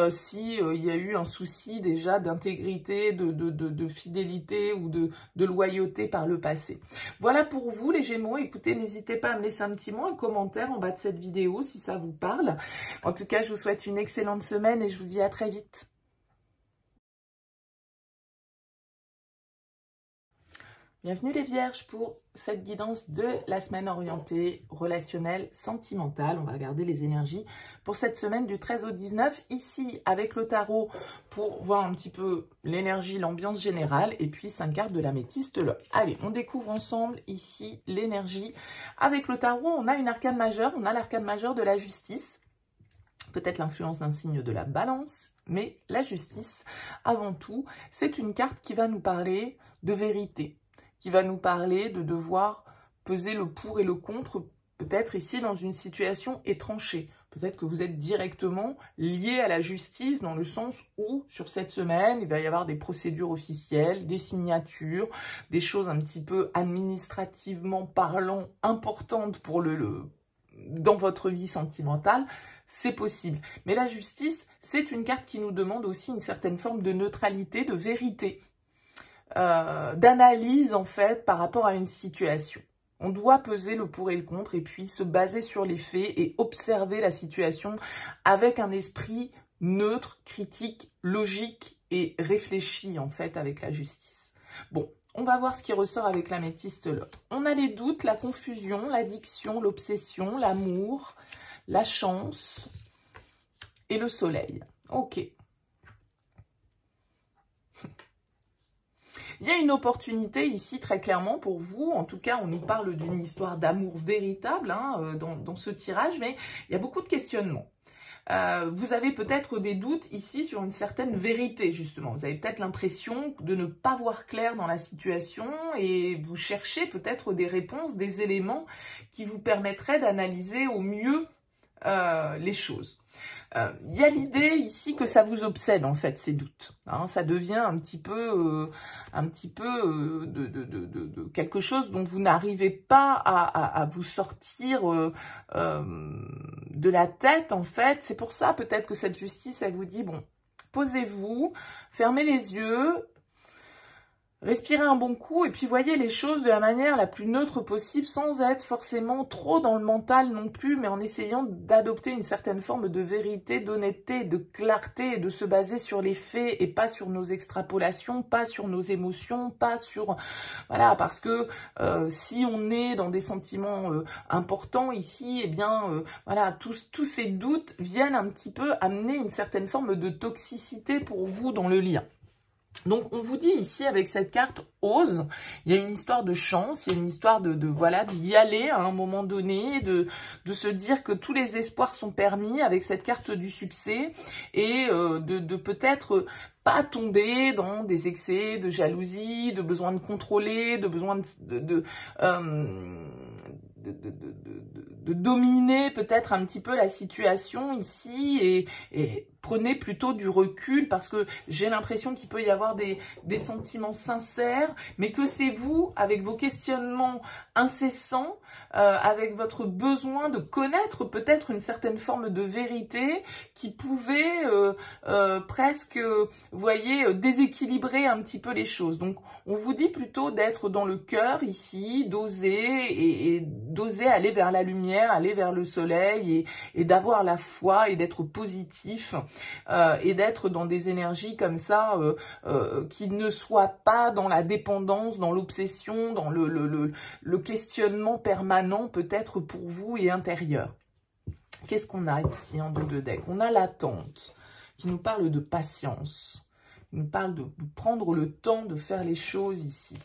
si il y a eu un souci déjà d'intégrité, de fidélité ou de loyauté par le passé. Voilà pour vous les Gémeaux. Écoutez, n'hésitez pas à me laisser un petit mot, un commentaire en bas de cette vidéo si ça vous parle. En tout cas, je vous souhaite une excellente semaine et je vous dis à très vite. Bienvenue les Vierges pour cette guidance de la semaine orientée relationnelle, sentimentale. On va regarder les énergies pour cette semaine du 13 au 19, ici avec le tarot pour voir un petit peu l'énergie, l'ambiance générale et puis 5 cartes de l'améthyste là. Allez, on découvre ensemble ici l'énergie. Avec le tarot, on a une arcane majeure, on a l'arcane majeure de la justice. Peut-être l'influence d'un signe de la balance, mais la justice, avant tout, c'est une carte qui va nous parler de vérité, qui va nous parler de devoir peser le pour et le contre, peut-être ici dans une situation étranchée. Peut-être que vous êtes directement lié à la justice dans le sens où, sur cette semaine, il va y avoir des procédures officielles, des signatures, des choses un petit peu administrativement parlant importantes pour dans votre vie sentimentale. C'est possible. Mais la justice, c'est une carte qui nous demande aussi une certaine forme de neutralité, de vérité. D'analyse en fait par rapport à une situation. On doit peser le pour et le contre et puis se baser sur les faits et observer la situation avec un esprit neutre, critique, logique et réfléchi en fait avec la justice. Bon, on va voir ce qui ressort avec l'améthyste là. On a les doutes, la confusion, l'addiction, l'obsession, l'amour, la chance et le soleil. Ok. Il y a une opportunité ici très clairement pour vous, en tout cas on nous parle d'une histoire d'amour véritable hein, dans ce tirage, mais il y a beaucoup de questionnements. Vous avez peut-être des doutes ici sur une certaine vérité justement, vous avez peut-être l'impression de ne pas voir clair dans la situation et vous cherchez peut-être des réponses, des éléments qui vous permettraient d'analyser au mieux les choses. Il y a l'idée ici que ça vous obsède en fait ces doutes. Hein, ça devient un petit peu de quelque chose dont vous n'arrivez pas à vous sortir de la tête en fait. C'est pour ça peut-être que cette justice elle vous dit bon, posez-vous, fermez les yeux. Respirez un bon coup et puis voyez les choses de la manière la plus neutre possible sans être forcément trop dans le mental non plus, mais en essayant d'adopter une certaine forme de vérité, d'honnêteté, de clarté et de se baser sur les faits et pas sur nos extrapolations, pas sur nos émotions, pas sur... Voilà, parce que si on est dans des sentiments importants ici, eh bien, voilà, tous ces doutes viennent un petit peu amener une certaine forme de toxicité pour vous dans le lien. Donc, on vous dit ici, avec cette carte « Ose », il y a une histoire de chance, il y a une histoire voilà, d'y aller à un moment donné, de se dire que tous les espoirs sont permis avec cette carte du succès et de peut-être pas tomber dans des excès de jalousie, de besoin de contrôler, de besoin de dominer peut-être un petit peu la situation ici et prenez plutôt du recul parce que j'ai l'impression qu'il peut y avoir des sentiments sincères, mais que c'est vous, avec vos questionnements incessants, avec votre besoin de connaître peut-être une certaine forme de vérité qui pouvait presque, vous voyez, déséquilibrer un petit peu les choses. Donc, on vous dit plutôt d'être dans le cœur ici, d'oser et d'oser aller vers la lumière, aller vers le soleil et d'avoir la foi et d'être positif et d'être dans des énergies comme ça qui ne soient pas dans la dépendance, dans l'obsession, dans le questionnement permanent peut-être pour vous et intérieur. Qu'est-ce qu'on a ici en dos de deck? On a l'attente qui nous parle de patience. Il nous parle de prendre le temps de faire les choses ici.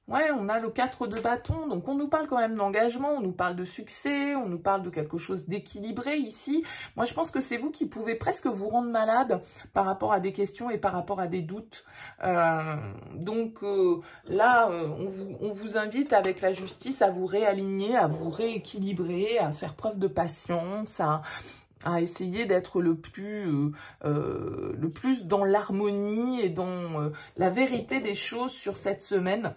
Ouais, on a le 4 de bâton, donc on nous parle quand même d'engagement, on nous parle de succès, on nous parle de quelque chose d'équilibré ici. Moi, je pense que c'est vous qui pouvez presque vous rendre malade par rapport à des questions et par rapport à des doutes. Donc là, on vous invite avec la justice à vous réaligner, à vous rééquilibrer, à faire preuve de patience, à essayer d'être le plus dans l'harmonie et dans la vérité des choses sur cette semaine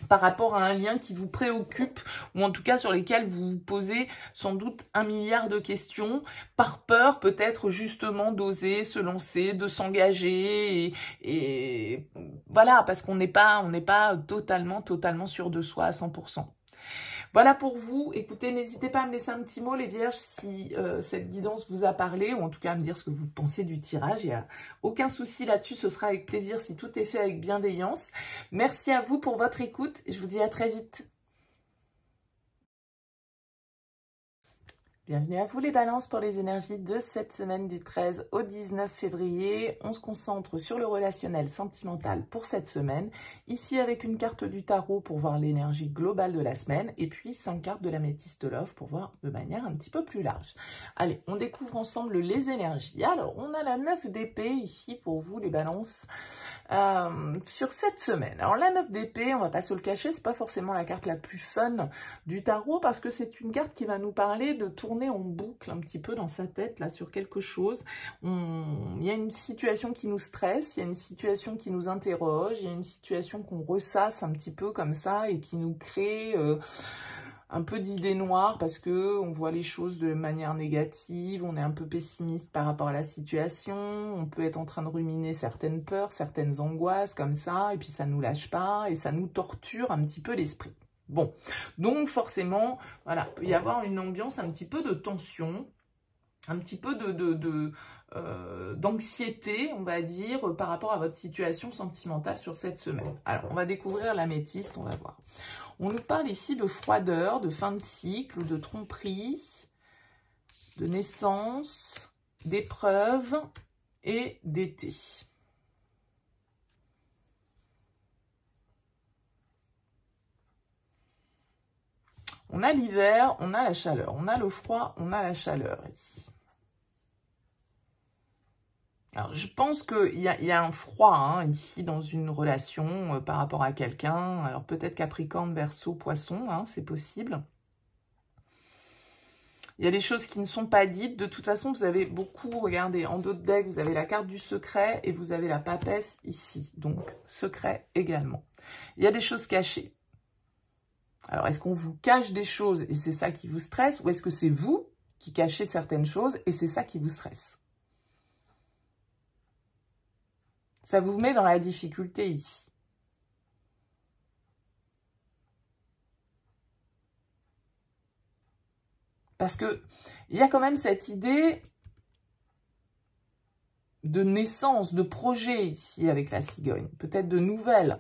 par rapport à un lien qui vous préoccupe ou en tout cas sur lesquels vous vous posez sans doute 1 milliard de questions par peur peut-être justement d'oser se lancer, de s'engager et voilà parce qu'on n'est pas totalement sûr de soi à 100%. Voilà pour vous. Écoutez, n'hésitez pas à me laisser un petit mot, les vierges, si cette guidance vous a parlé, ou en tout cas à me dire ce que vous pensez du tirage. Il n'y a aucun souci là-dessus, ce sera avec plaisir si tout est fait avec bienveillance. Merci à vous pour votre écoute et je vous dis à très vite. Bienvenue à vous les balances pour les énergies de cette semaine du 13 au 19 février. On se concentre sur le relationnel sentimental pour cette semaine. Ici avec une carte du tarot pour voir l'énergie globale de la semaine. Et puis 5 cartes de l'améthyste love pour voir de manière un petit peu plus large. Allez, on découvre ensemble les énergies. Alors, on a la 9 d'épée ici pour vous les balances sur cette semaine. Alors la 9 d'épée, on va pas se le cacher, c'est pas forcément la carte la plus fun du tarot parce que c'est une carte qui va nous parler de tourner en boucle un petit peu dans sa tête là sur quelque chose. Il y a une situation qui nous stresse, il y a une situation qui nous interroge, il y a une situation qu'on ressasse un petit peu comme ça et qui nous crée un peu d'idées noires parce que on voit les choses de manière négative, on est un peu pessimiste par rapport à la situation, on peut être en train de ruminer certaines peurs, certaines angoisses comme ça et puis ça nous lâche pas et ça nous torture un petit peu l'esprit. Bon, donc forcément, voilà, il peut y avoir une ambiance un petit peu de tension, un petit peu d'anxiété, on va dire, par rapport à votre situation sentimentale sur cette semaine. Alors, on va découvrir l'améthyste, on va voir. On nous parle ici de froideur, de fin de cycle, de tromperie, de naissance, d'épreuve et d'été. On a l'hiver, on a la chaleur. On a le froid, on a la chaleur ici. Alors, je pense qu'il y a un froid hein, ici dans une relation par rapport à quelqu'un. Alors, peut-être Capricorne, Verseau, Poisson, hein, c'est possible. Il y a des choses qui ne sont pas dites. De toute façon, vous avez beaucoup, regardez, en dos de deck, vous avez la carte du secret et vous avez la papesse ici. Donc, secret également. Il y a des choses cachées. Alors, est-ce qu'on vous cache des choses et c'est ça qui vous stresse ou est-ce que c'est vous qui cachez certaines choses et c'est ça qui vous stresse? Ça vous met dans la difficulté ici. Parce que il y a quand même cette idée de naissance, de projet ici avec la cigogne. Peut-être de nouvelles.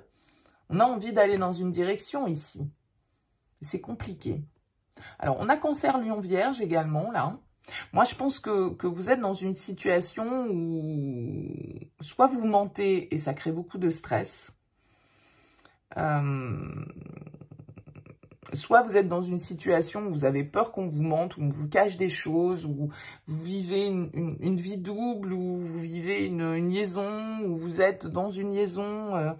On a envie d'aller dans une direction ici. C'est compliqué. Alors, on a Cancer, Lion, Vierge également, là. Moi, je pense que vous êtes dans une situation où soit vous mentez et ça crée beaucoup de stress, soit vous êtes dans une situation où vous avez peur qu'on vous mente, où on vous cache des choses, où vous vivez une vie double, où vous vivez une liaison, où vous êtes dans une liaison.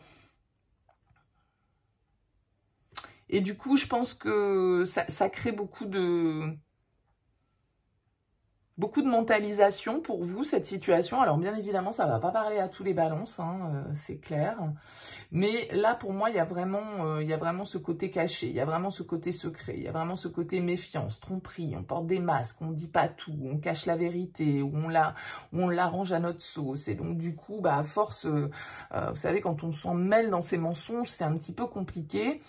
Et du coup, je pense que ça crée beaucoup de mentalisation pour vous, cette situation. Alors, bien évidemment, ça ne va pas parler à tous les balances, hein, c'est clair. Mais là, pour moi, il y a vraiment ce côté caché, il y a vraiment ce côté secret, il y a vraiment ce côté méfiance, tromperie, on porte des masques, on ne dit pas tout, on cache la vérité, ou on l'arrange à notre sauce. Et donc, du coup, bah, à force, vous savez, quand on s'en mêle dans ces mensonges, c'est un petit peu compliqué.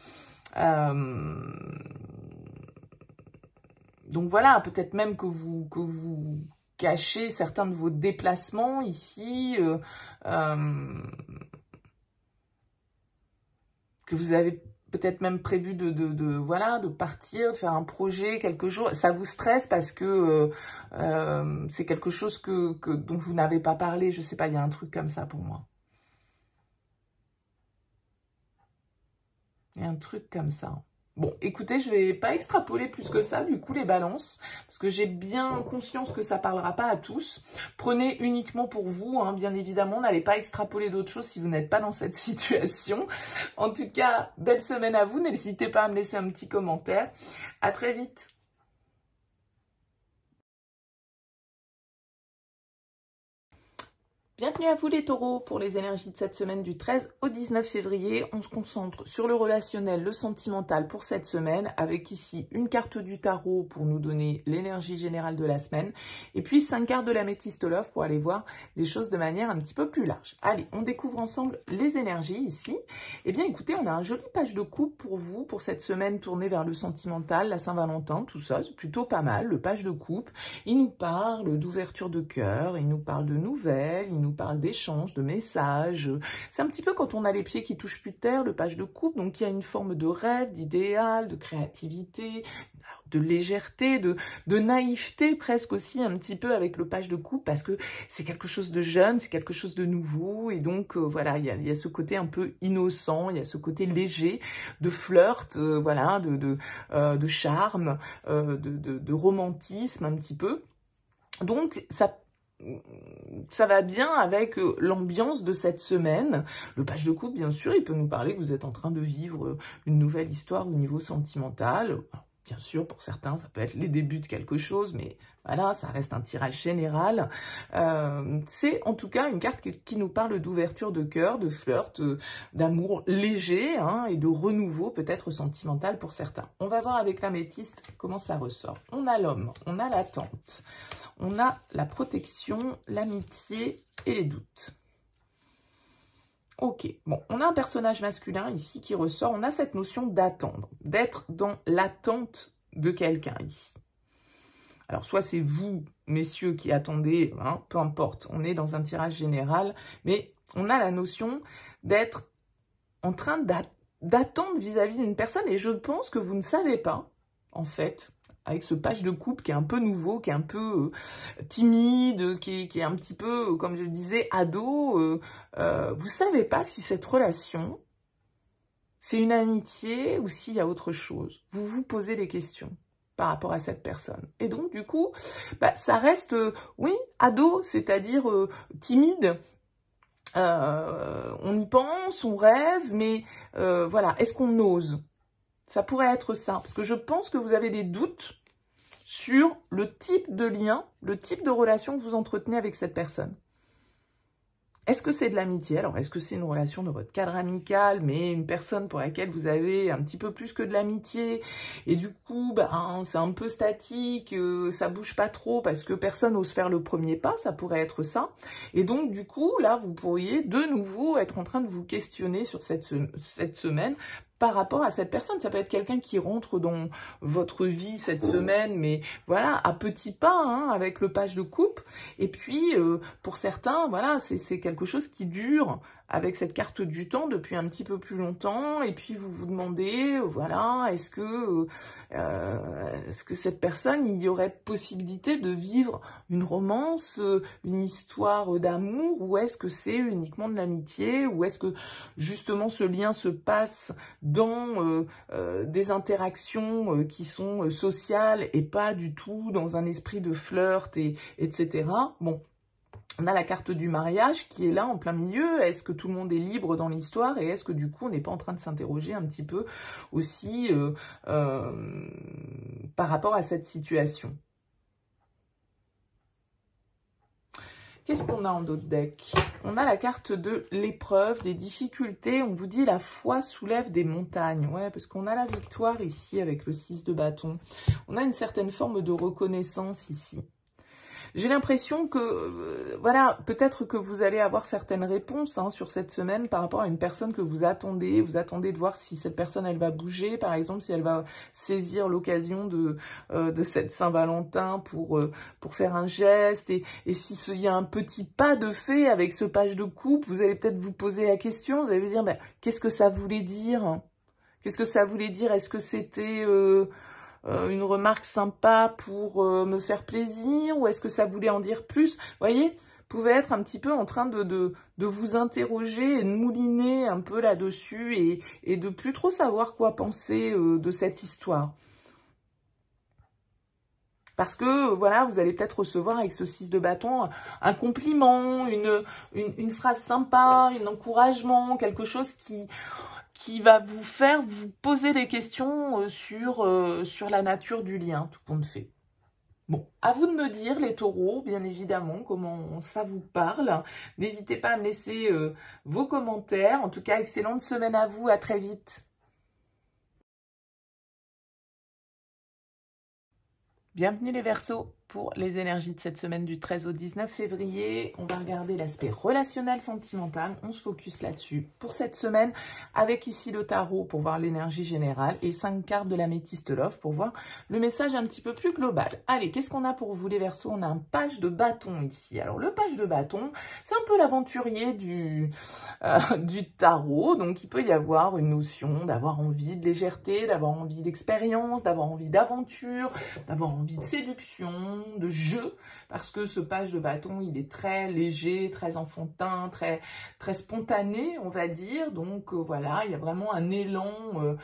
Donc voilà, peut-être même que vous cachez certains de vos déplacements ici, que vous avez peut-être même prévu de partir, de faire un projet, quelque chose. Ça vous stresse parce que c'est quelque chose dont vous n'avez pas parlé. Je sais pas, il y a un truc comme ça pour moi. Il y a un truc comme ça. Bon, écoutez, je ne vais pas extrapoler plus que ça, du coup, les balances, parce que j'ai bien conscience que ça ne parlera pas à tous. Prenez uniquement pour vous, hein, bien évidemment, n'allez pas extrapoler d'autres choses si vous n'êtes pas dans cette situation. En tout cas, belle semaine à vous, n'hésitez pas à me laisser un petit commentaire. À très vite. Bienvenue à vous les taureaux pour les énergies de cette semaine du 13 au 19 février. On se concentre sur le relationnel, le sentimental pour cette semaine avec ici une carte du tarot pour nous donner l'énergie générale de la semaine et puis 5 cartes de l'améthyste love pour aller voir les choses de manière un petit peu plus large. Allez, on découvre ensemble les énergies ici. Eh bien écoutez, on a un joli page de coupe pour vous pour cette semaine tournée vers le sentimental, la Saint-Valentin, tout ça, c'est plutôt pas mal. Le page de coupe, il nous parle d'ouverture de cœur, il nous parle de nouvelles, il nous parle d'échanges, de messages. C'est un petit peu quand on a les pieds qui touchent plus terre, le page de coupe. Donc, il y a une forme de rêve, d'idéal, de créativité, de légèreté, de naïveté presque aussi un petit peu avec le page de coupe parce que c'est quelque chose de jeune, c'est quelque chose de nouveau. Et donc, voilà, il y a ce côté un peu innocent, il y a ce côté léger de flirt, voilà, de charme, de romantisme un petit peu. Donc, ça va bien avec l'ambiance de cette semaine. Le page de coupe, bien sûr, il peut nous parler que vous êtes en train de vivre une nouvelle histoire au niveau sentimental. Alors, bien sûr, pour certains, ça peut être les débuts de quelque chose, mais voilà, ça reste un tirage général. C'est en tout cas une carte qui nous parle d'ouverture de cœur, de flirt, d'amour léger hein, et de renouveau peut-être sentimental pour certains. On va voir avec l'améthyste comment ça ressort. On a l'homme, on a l'attente. On a la protection, l'amitié et les doutes. Ok, bon, on a un personnage masculin ici qui ressort. On a cette notion d'attendre, d'être dans l'attente de quelqu'un ici. Alors, soit c'est vous, messieurs, qui attendez, hein, peu importe, on est dans un tirage général, mais on a la notion d'être en train d'attendre vis-à-vis d'une personne. Et je pense que vous ne savez pas, en fait, avec ce page de coupe qui est un peu nouveau, qui est un peu timide, qui est un petit peu, comme je le disais, ado. Vous savez pas si cette relation, c'est une amitié ou s'il y a autre chose. Vous vous posez des questions par rapport à cette personne. Et donc, du coup, bah, ça reste, oui, ado, c'est-à-dire timide. On y pense, on rêve, mais voilà, est-ce qu'on ose ? Ça pourrait être ça, parce que je pense que vous avez des doutes sur le type de lien, le type de relation que vous entretenez avec cette personne. Est-ce que c'est de l'amitié? Alors, est-ce que c'est une relation de votre cadre amical, mais une personne pour laquelle vous avez un petit peu plus que de l'amitié, et du coup, ben, c'est un peu statique, ça bouge pas trop parce que personne n'ose faire le premier pas, ça pourrait être ça. Et donc, du coup, là, vous pourriez de nouveau être en train de vous questionner sur cette semaine par rapport à cette personne. Ça peut être quelqu'un qui rentre dans votre vie cette semaine, mais voilà, à petits pas, hein, avec le page de coupe. Et puis, pour certains, voilà, c'est quelque chose qui dure avec cette carte du temps depuis un petit peu plus longtemps. Et puis, vous vous demandez, voilà, est-ce que cette personne, il y aurait possibilité de vivre une romance, une histoire d'amour, ou est-ce que c'est uniquement de l'amitié, ou est-ce que justement ce lien se passe dans des interactions qui sont sociales et pas du tout dans un esprit de flirt, etc. Bon, on a la carte du mariage qui est là en plein milieu. Est-ce que tout le monde est libre dans l'histoire, et est-ce que du coup on n'est pas en train de s'interroger un petit peu aussi par rapport à cette situation? Qu'est-ce qu'on a en d'autres decks? On a la carte de l'épreuve, des difficultés. On vous dit la foi soulève des montagnes. Ouais, parce qu'on a la victoire ici avec le 6 de bâton. On a une certaine forme de reconnaissance ici. J'ai l'impression que, voilà, peut-être que vous allez avoir certaines réponses hein, sur cette semaine par rapport à une personne que vous attendez. Vous attendez de voir si cette personne, elle va bouger, par exemple, si elle va saisir l'occasion de cette Saint-Valentin pour faire un geste. Et s'il y a un petit pas de fait avec ce page de coupe, vous allez peut-être vous poser la question, vous allez vous dire, ben, qu'est-ce que ça voulait dire? Qu'est-ce que ça voulait dire? Est-ce que c'était... une remarque sympa pour me faire plaisir, ou est-ce que ça voulait en dire plus? Vous voyez, vous pouvez être un petit peu en train de vous interroger et de mouliner un peu là-dessus et de plus trop savoir quoi penser de cette histoire. Parce que, voilà, vous allez peut-être recevoir avec ce 6 de bâton un compliment, une phrase sympa, un encouragement, quelque chose qui va vous faire vous poser des questions sur la nature du lien, tout compte fait. Bon, à vous de me dire, les taureaux, bien évidemment, comment ça vous parle. N'hésitez pas à me laisser vos commentaires. En tout cas, excellente semaine à vous, à très vite. Bienvenue les Verseaux pour les énergies de cette semaine du 13 au 19 février. On va regarder l'aspect relationnel, sentimental. On se focus là-dessus pour cette semaine avec ici le tarot pour voir l'énergie générale et 5 cartes de l'améthyste love pour voir le message un petit peu plus global. Allez, qu'est-ce qu'on a pour vous les Verseaux? On a un page de bâton ici. Alors le page de bâton, c'est un peu l'aventurier du tarot. Donc il peut y avoir une notion d'avoir envie de légèreté, d'avoir envie d'expérience, d'avoir envie d'aventure, d'avoir envie de séduction, de jeu, parce que ce page de bâton, il est très léger, très enfantin, très spontané, on va dire. Donc voilà, il y a vraiment un élan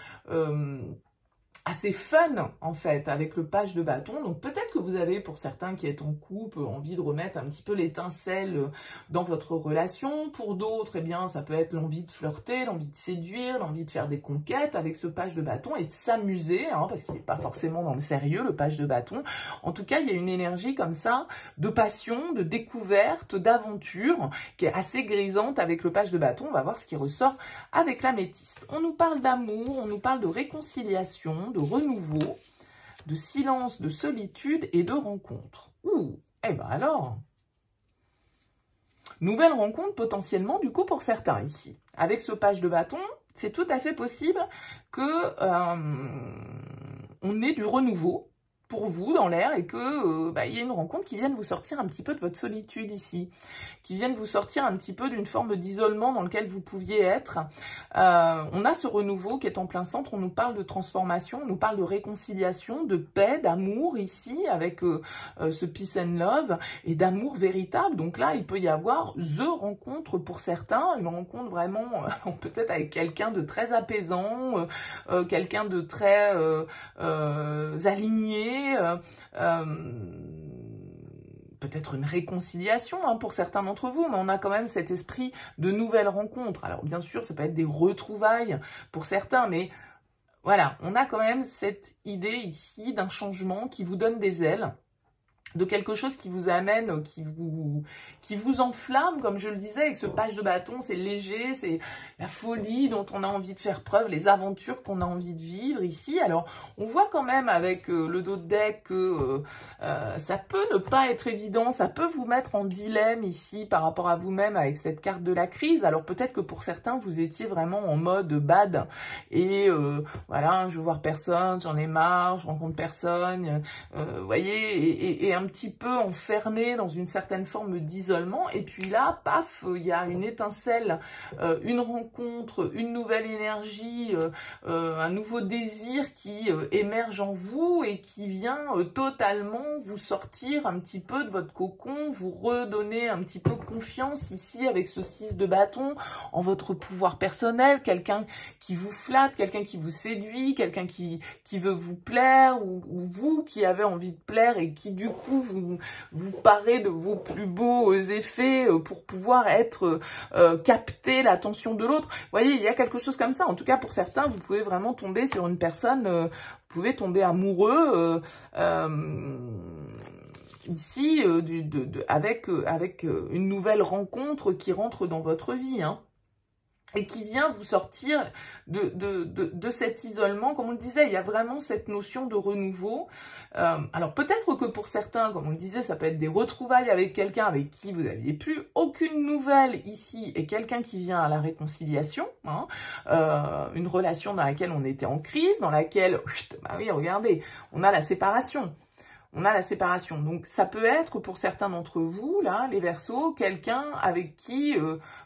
assez fun en fait avec le page de bâton. Donc peut-être que vous avez, pour certains qui êtes en couple, envie de remettre un petit peu l'étincelle dans votre relation. Pour d'autres, eh bien ça peut être l'envie de flirter, l'envie de séduire, l'envie de faire des conquêtes avec ce page de bâton et de s'amuser, hein, parce qu'il n'est pas forcément dans le sérieux le page de bâton. En tout cas, il y a une énergie comme ça de passion, de découverte, d'aventure qui est assez grisante avec le page de bâton. On va voir ce qui ressort avec l'améthyste. On nous parle d'amour, on nous parle de réconciliation, de renouveau, de silence, de solitude et de rencontre. Ouh, eh ben alors, nouvelle rencontre potentiellement du coup pour certains ici. Avec ce page de bâton, c'est tout à fait possible que on ait du renouveau pour vous dans l'air et que y ait une rencontre qui vienne vous sortir un petit peu de votre solitude ici, qui vienne vous sortir un petit peu d'une forme d'isolement dans lequel vous pouviez être. On a ce renouveau qui est en plein centre, on nous parle de transformation, on nous parle de réconciliation, de paix, d'amour ici, avec ce peace and love, et d'amour véritable. Donc là, il peut y avoir the rencontre pour certains, une rencontre vraiment peut-être avec quelqu'un de très apaisant, quelqu'un de très aligné, peut-être une réconciliation hein, pour certains d'entre vous, mais on a quand même cet esprit de nouvelles rencontres. Alors bien sûr, ça peut être des retrouvailles pour certains, mais voilà, on a quand même cette idée ici d'un changement qui vous donne des ailes. de quelque chose qui vous amène, qui vous enflamme, comme je le disais, avec ce page de bâton, c'est léger, c'est la folie dont on a envie de faire preuve, les aventures qu'on a envie de vivre ici. Alors, on voit quand même avec le dos de deck que ça peut ne pas être évident, ça peut vous mettre en dilemme ici par rapport à vous-même avec cette carte de la crise. Alors, peut-être que pour certains, vous étiez vraiment en mode bad et voilà, je veux voir personne, j'en ai marre, je rencontre personne, vous voyez, et un petit peu enfermé dans une certaine forme d'isolement, et puis là, paf, il y a une étincelle, une rencontre, une nouvelle énergie, un nouveau désir qui émerge en vous et qui vient totalement vous sortir un petit peu de votre cocon, vous redonner un petit peu confiance ici avec ce 6 de bâton en votre pouvoir personnel, quelqu'un qui vous flatte, quelqu'un qui vous séduit, quelqu'un qui veut vous plaire, ou vous qui avez envie de plaire et qui du coup vous parez de vos plus beaux effets pour pouvoir être capter l'attention de l'autre. Vous voyez, il y a quelque chose comme ça. En tout cas, pour certains, vous pouvez vraiment tomber sur une personne, vous pouvez tomber amoureux ici avec une nouvelle rencontre qui rentre dans votre vie, hein, et qui vient vous sortir de cet isolement. Comme on le disait, il y a vraiment cette notion de renouveau. Alors peut-être que pour certains, comme on le disait, ça peut être des retrouvailles avec quelqu'un avec qui vous n'aviez plus aucune nouvelle ici, et quelqu'un qui vient à la réconciliation, hein, une relation dans laquelle on était en crise, dans laquelle, bah oui, regardez, on a la séparation. On a la séparation. Donc, ça peut être, pour certains d'entre vous, là, les Verseaux, quelqu'un avec qui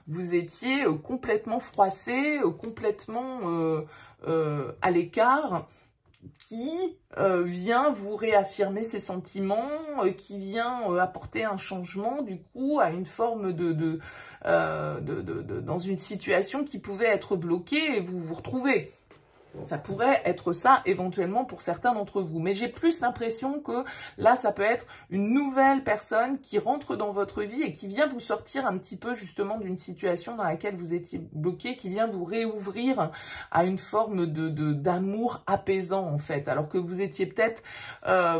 vous étiez complètement froissé, complètement à l'écart, qui vient vous réaffirmer ses sentiments, qui vient apporter un changement, du coup, à une forme dans une situation qui pouvait être bloquée et vous vous retrouvez. Ça pourrait être ça, éventuellement, pour certains d'entre vous. Mais j'ai plus l'impression que là, ça peut être une nouvelle personne qui rentre dans votre vie et qui vient vous sortir un petit peu, justement, d'une situation dans laquelle vous étiez bloqué, qui vient vous réouvrir à une forme d'amour apaisant, en fait. Alors que vous étiez peut-être,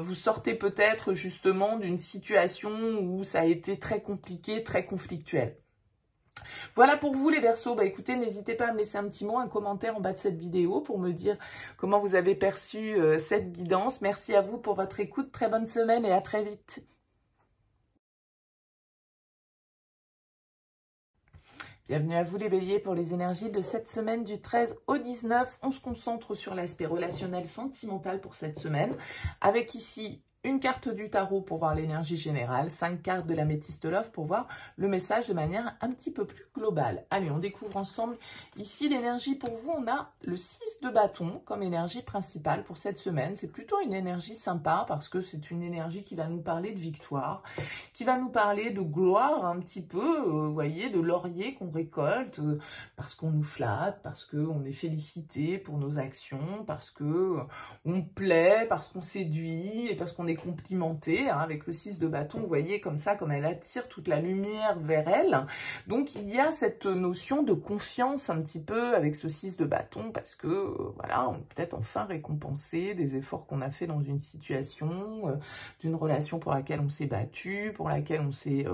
vous sortez peut-être, justement, d'une situation où ça a été très compliqué, très conflictuel. Voilà pour vous les Verseaux. Bah écoutez, n'hésitez pas à me laisser un petit mot, un commentaire en bas de cette vidéo pour me dire comment vous avez perçu cette guidance. Merci à vous pour votre écoute. Très bonne semaine et à très vite. Bienvenue à vous les béliers pour les énergies de cette semaine du 13 au 19. On se concentre sur l'aspect relationnel sentimental pour cette semaine avec ici une carte du tarot pour voir l'énergie générale, 5 cartes de l'améthyste love pour voir le message de manière un petit peu plus globale. Allez, on découvre ensemble ici l'énergie pour vous. On a le 6 de bâton comme énergie principale pour cette semaine. C'est plutôt une énergie sympa parce que c'est une énergie qui va nous parler de victoire, qui va nous parler de gloire un petit peu, vous voyez, de laurier qu'on récolte parce qu'on nous flatte, parce qu'on est félicité pour nos actions, parce que on plaît, parce qu'on séduit et parce qu'on est complimenté, hein, avec le 6 de bâton, vous voyez comme ça, comme elle attire toute la lumière vers elle. Donc il y a cette notion de confiance un petit peu avec ce 6 de bâton parce que voilà, on peut peut-être enfin récompenser des efforts qu'on a fait dans une situation, d'une relation pour laquelle on s'est battu, pour laquelle on s'est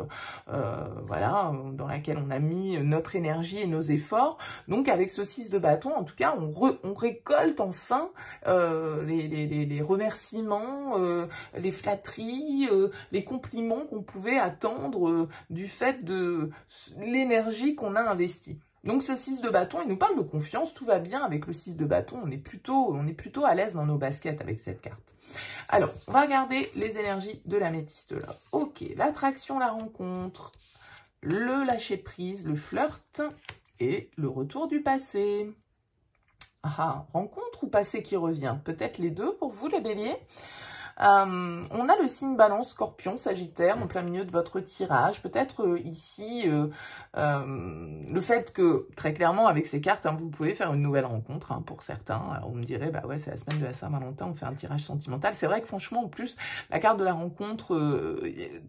voilà, dans laquelle on a mis notre énergie et nos efforts. Donc avec ce 6 de bâton, en tout cas, on récolte enfin les remerciements, les flatteries, les compliments qu'on pouvait attendre du fait de l'énergie qu'on a investie. Donc ce 6 de bâton, il nous parle de confiance, tout va bien avec le 6 de bâton, on est plutôt à l'aise dans nos baskets avec cette carte. Alors, on va regarder les énergies de l'améthyste là. Ok, l'attraction, la rencontre, le lâcher prise, le flirt et le retour du passé. Ah, rencontre ou passé qui revient? Peut-être les deux pour vous les béliers. On a le signe balance, scorpion, sagittaire en plein milieu de votre tirage. Peut-être ici le fait que très clairement avec ces cartes, hein, vous pouvez faire une nouvelle rencontre, hein, pour certains. Alors, on me dirait, bah ouais, c'est la semaine de la Saint-Valentin, on fait un tirage sentimental. C'est vrai que franchement, en plus, la carte de la rencontre,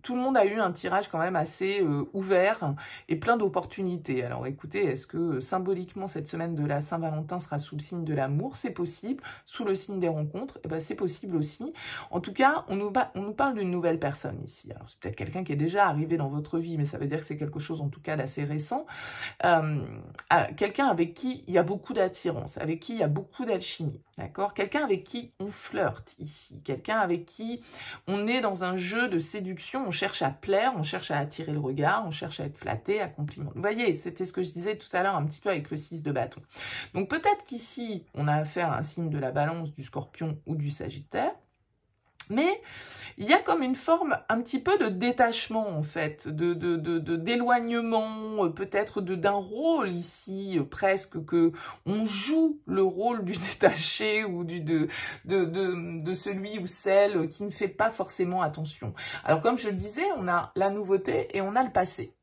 tout le monde a eu un tirage quand même assez ouvert et plein d'opportunités. Alors écoutez, est-ce que symboliquement cette semaine de la Saint-Valentin sera sous le signe de l'amour? C'est possible. Sous le signe des rencontres, eh ben, c'est possible aussi. En tout cas, on nous parle d'une nouvelle personne ici. Alors, c'est peut-être quelqu'un qui est déjà arrivé dans votre vie, mais ça veut dire que c'est quelque chose en tout cas d'assez récent. Quelqu'un avec qui il y a beaucoup d'attirance, avec qui il y a beaucoup d'alchimie, d'accord? Quelqu'un avec qui on flirte ici, quelqu'un avec qui on est dans un jeu de séduction, on cherche à plaire, on cherche à attirer le regard, on cherche à être flatté, à complimenter. Vous voyez, c'était ce que je disais tout à l'heure un petit peu avec le 6 de bâton. Donc peut-être qu'ici, on a affaire à un signe de la balance, du scorpion ou du sagittaire, mais il y a comme une forme un petit peu de détachement en fait, d'éloignement, peut-être d'un rôle ici, presque que on joue le rôle du détaché ou de celui ou celle qui ne fait pas forcément attention. Alors comme je le disais, on a la nouveauté et on a le passé.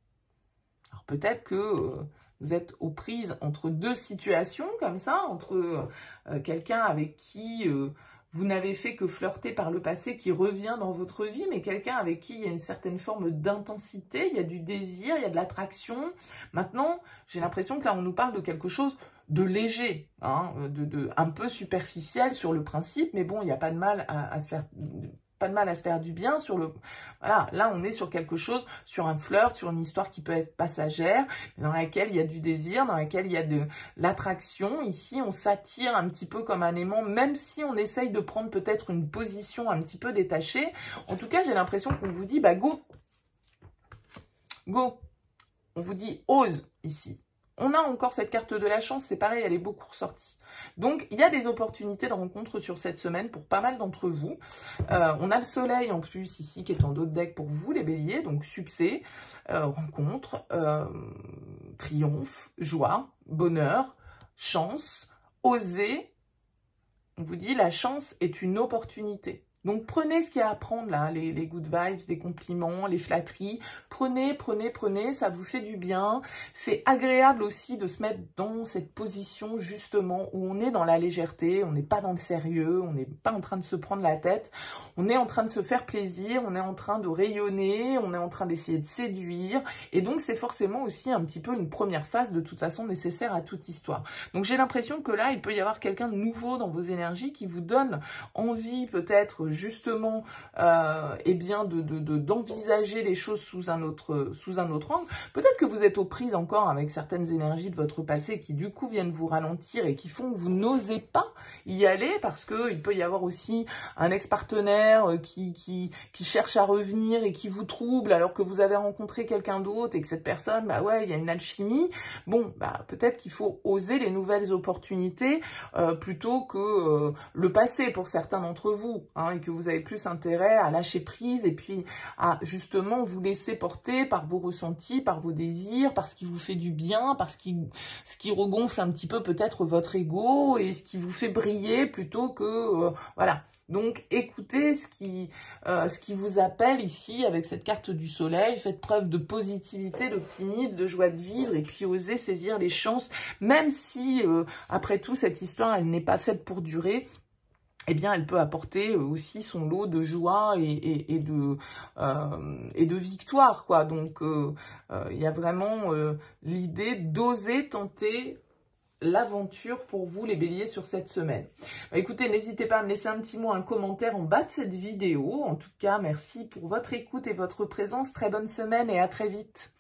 Alors peut-être que vous êtes aux prises entre deux situations comme ça, entre quelqu'un avec qui vous n'avez fait que flirter par le passé qui revient dans votre vie, mais quelqu'un avec qui il y a une certaine forme d'intensité, il y a du désir, il y a de l'attraction. Maintenant, j'ai l'impression que là, on nous parle de quelque chose de léger, hein, un peu superficiel sur le principe, mais bon, il n'y a pas de mal à se faire... Pas de mal à se faire du bien sur le... Voilà, là, on est sur quelque chose, sur un flirt, sur une histoire qui peut être passagère, dans laquelle il y a du désir, dans laquelle il y a de l'attraction. Ici, on s'attire un petit peu comme un aimant, même si on essaye de prendre peut-être une position un petit peu détachée. En tout cas, j'ai l'impression qu'on vous dit, bah go, go. On vous dit, ose ici. On a encore cette carte de la chance, c'est pareil, elle est beaucoup ressortie. Donc, il y a des opportunités de rencontre sur cette semaine pour pas mal d'entre vous. On a le soleil en plus ici qui est en dos de deck pour vous, les béliers. Donc, succès, rencontre, triomphe, joie, bonheur, chance, oser. On vous dit, la chance est une opportunité. Donc, prenez ce qu'il y a à prendre, là, les good vibes, les compliments, les flatteries. Prenez, ça vous fait du bien. C'est agréable aussi de se mettre dans cette position, justement, où on est dans la légèreté, on n'est pas dans le sérieux, on n'est pas en train de se prendre la tête, on est en train de se faire plaisir, on est en train de rayonner, on est en train d'essayer de séduire. Et donc, c'est forcément aussi un petit peu une première phase, de toute façon, nécessaire à toute histoire. Donc, j'ai l'impression que là, il peut y avoir quelqu'un de nouveau dans vos énergies qui vous donne envie, peut-être, justement eh bien d'envisager les choses sous un autre angle. Peut-être que vous êtes aux prises encore avec certaines énergies de votre passé qui du coup viennent vous ralentir et qui font que vous n'osez pas y aller parce que il peut y avoir aussi un ex-partenaire qui cherche à revenir et qui vous trouble alors que vous avez rencontré quelqu'un d'autre et que cette personne, bah ouais, il y a une alchimie. Bon, bah peut-être qu'il faut oser les nouvelles opportunités plutôt que le passé pour certains d'entre vous, hein, et que vous avez plus intérêt à lâcher prise et puis à justement vous laisser porter par vos ressentis, par vos désirs, par ce qui vous fait du bien, par ce qui regonfle un petit peu peut-être votre ego et ce qui vous fait briller plutôt que... voilà. Donc, écoutez ce qui vous appelle ici avec cette carte du soleil. Faites preuve de positivité, d'optimisme, de joie de vivre et puis osez saisir les chances, même si, après tout, cette histoire, elle n'est pas faite pour durer. Eh bien, elle peut apporter aussi son lot de joie et de victoire, quoi. Donc, il y a vraiment l'idée d'oser tenter l'aventure pour vous, les béliers, sur cette semaine. Bah, écoutez, n'hésitez pas à me laisser un petit mot, un commentaire en bas de cette vidéo. En tout cas, merci pour votre écoute et votre présence. Très bonne semaine et à très vite.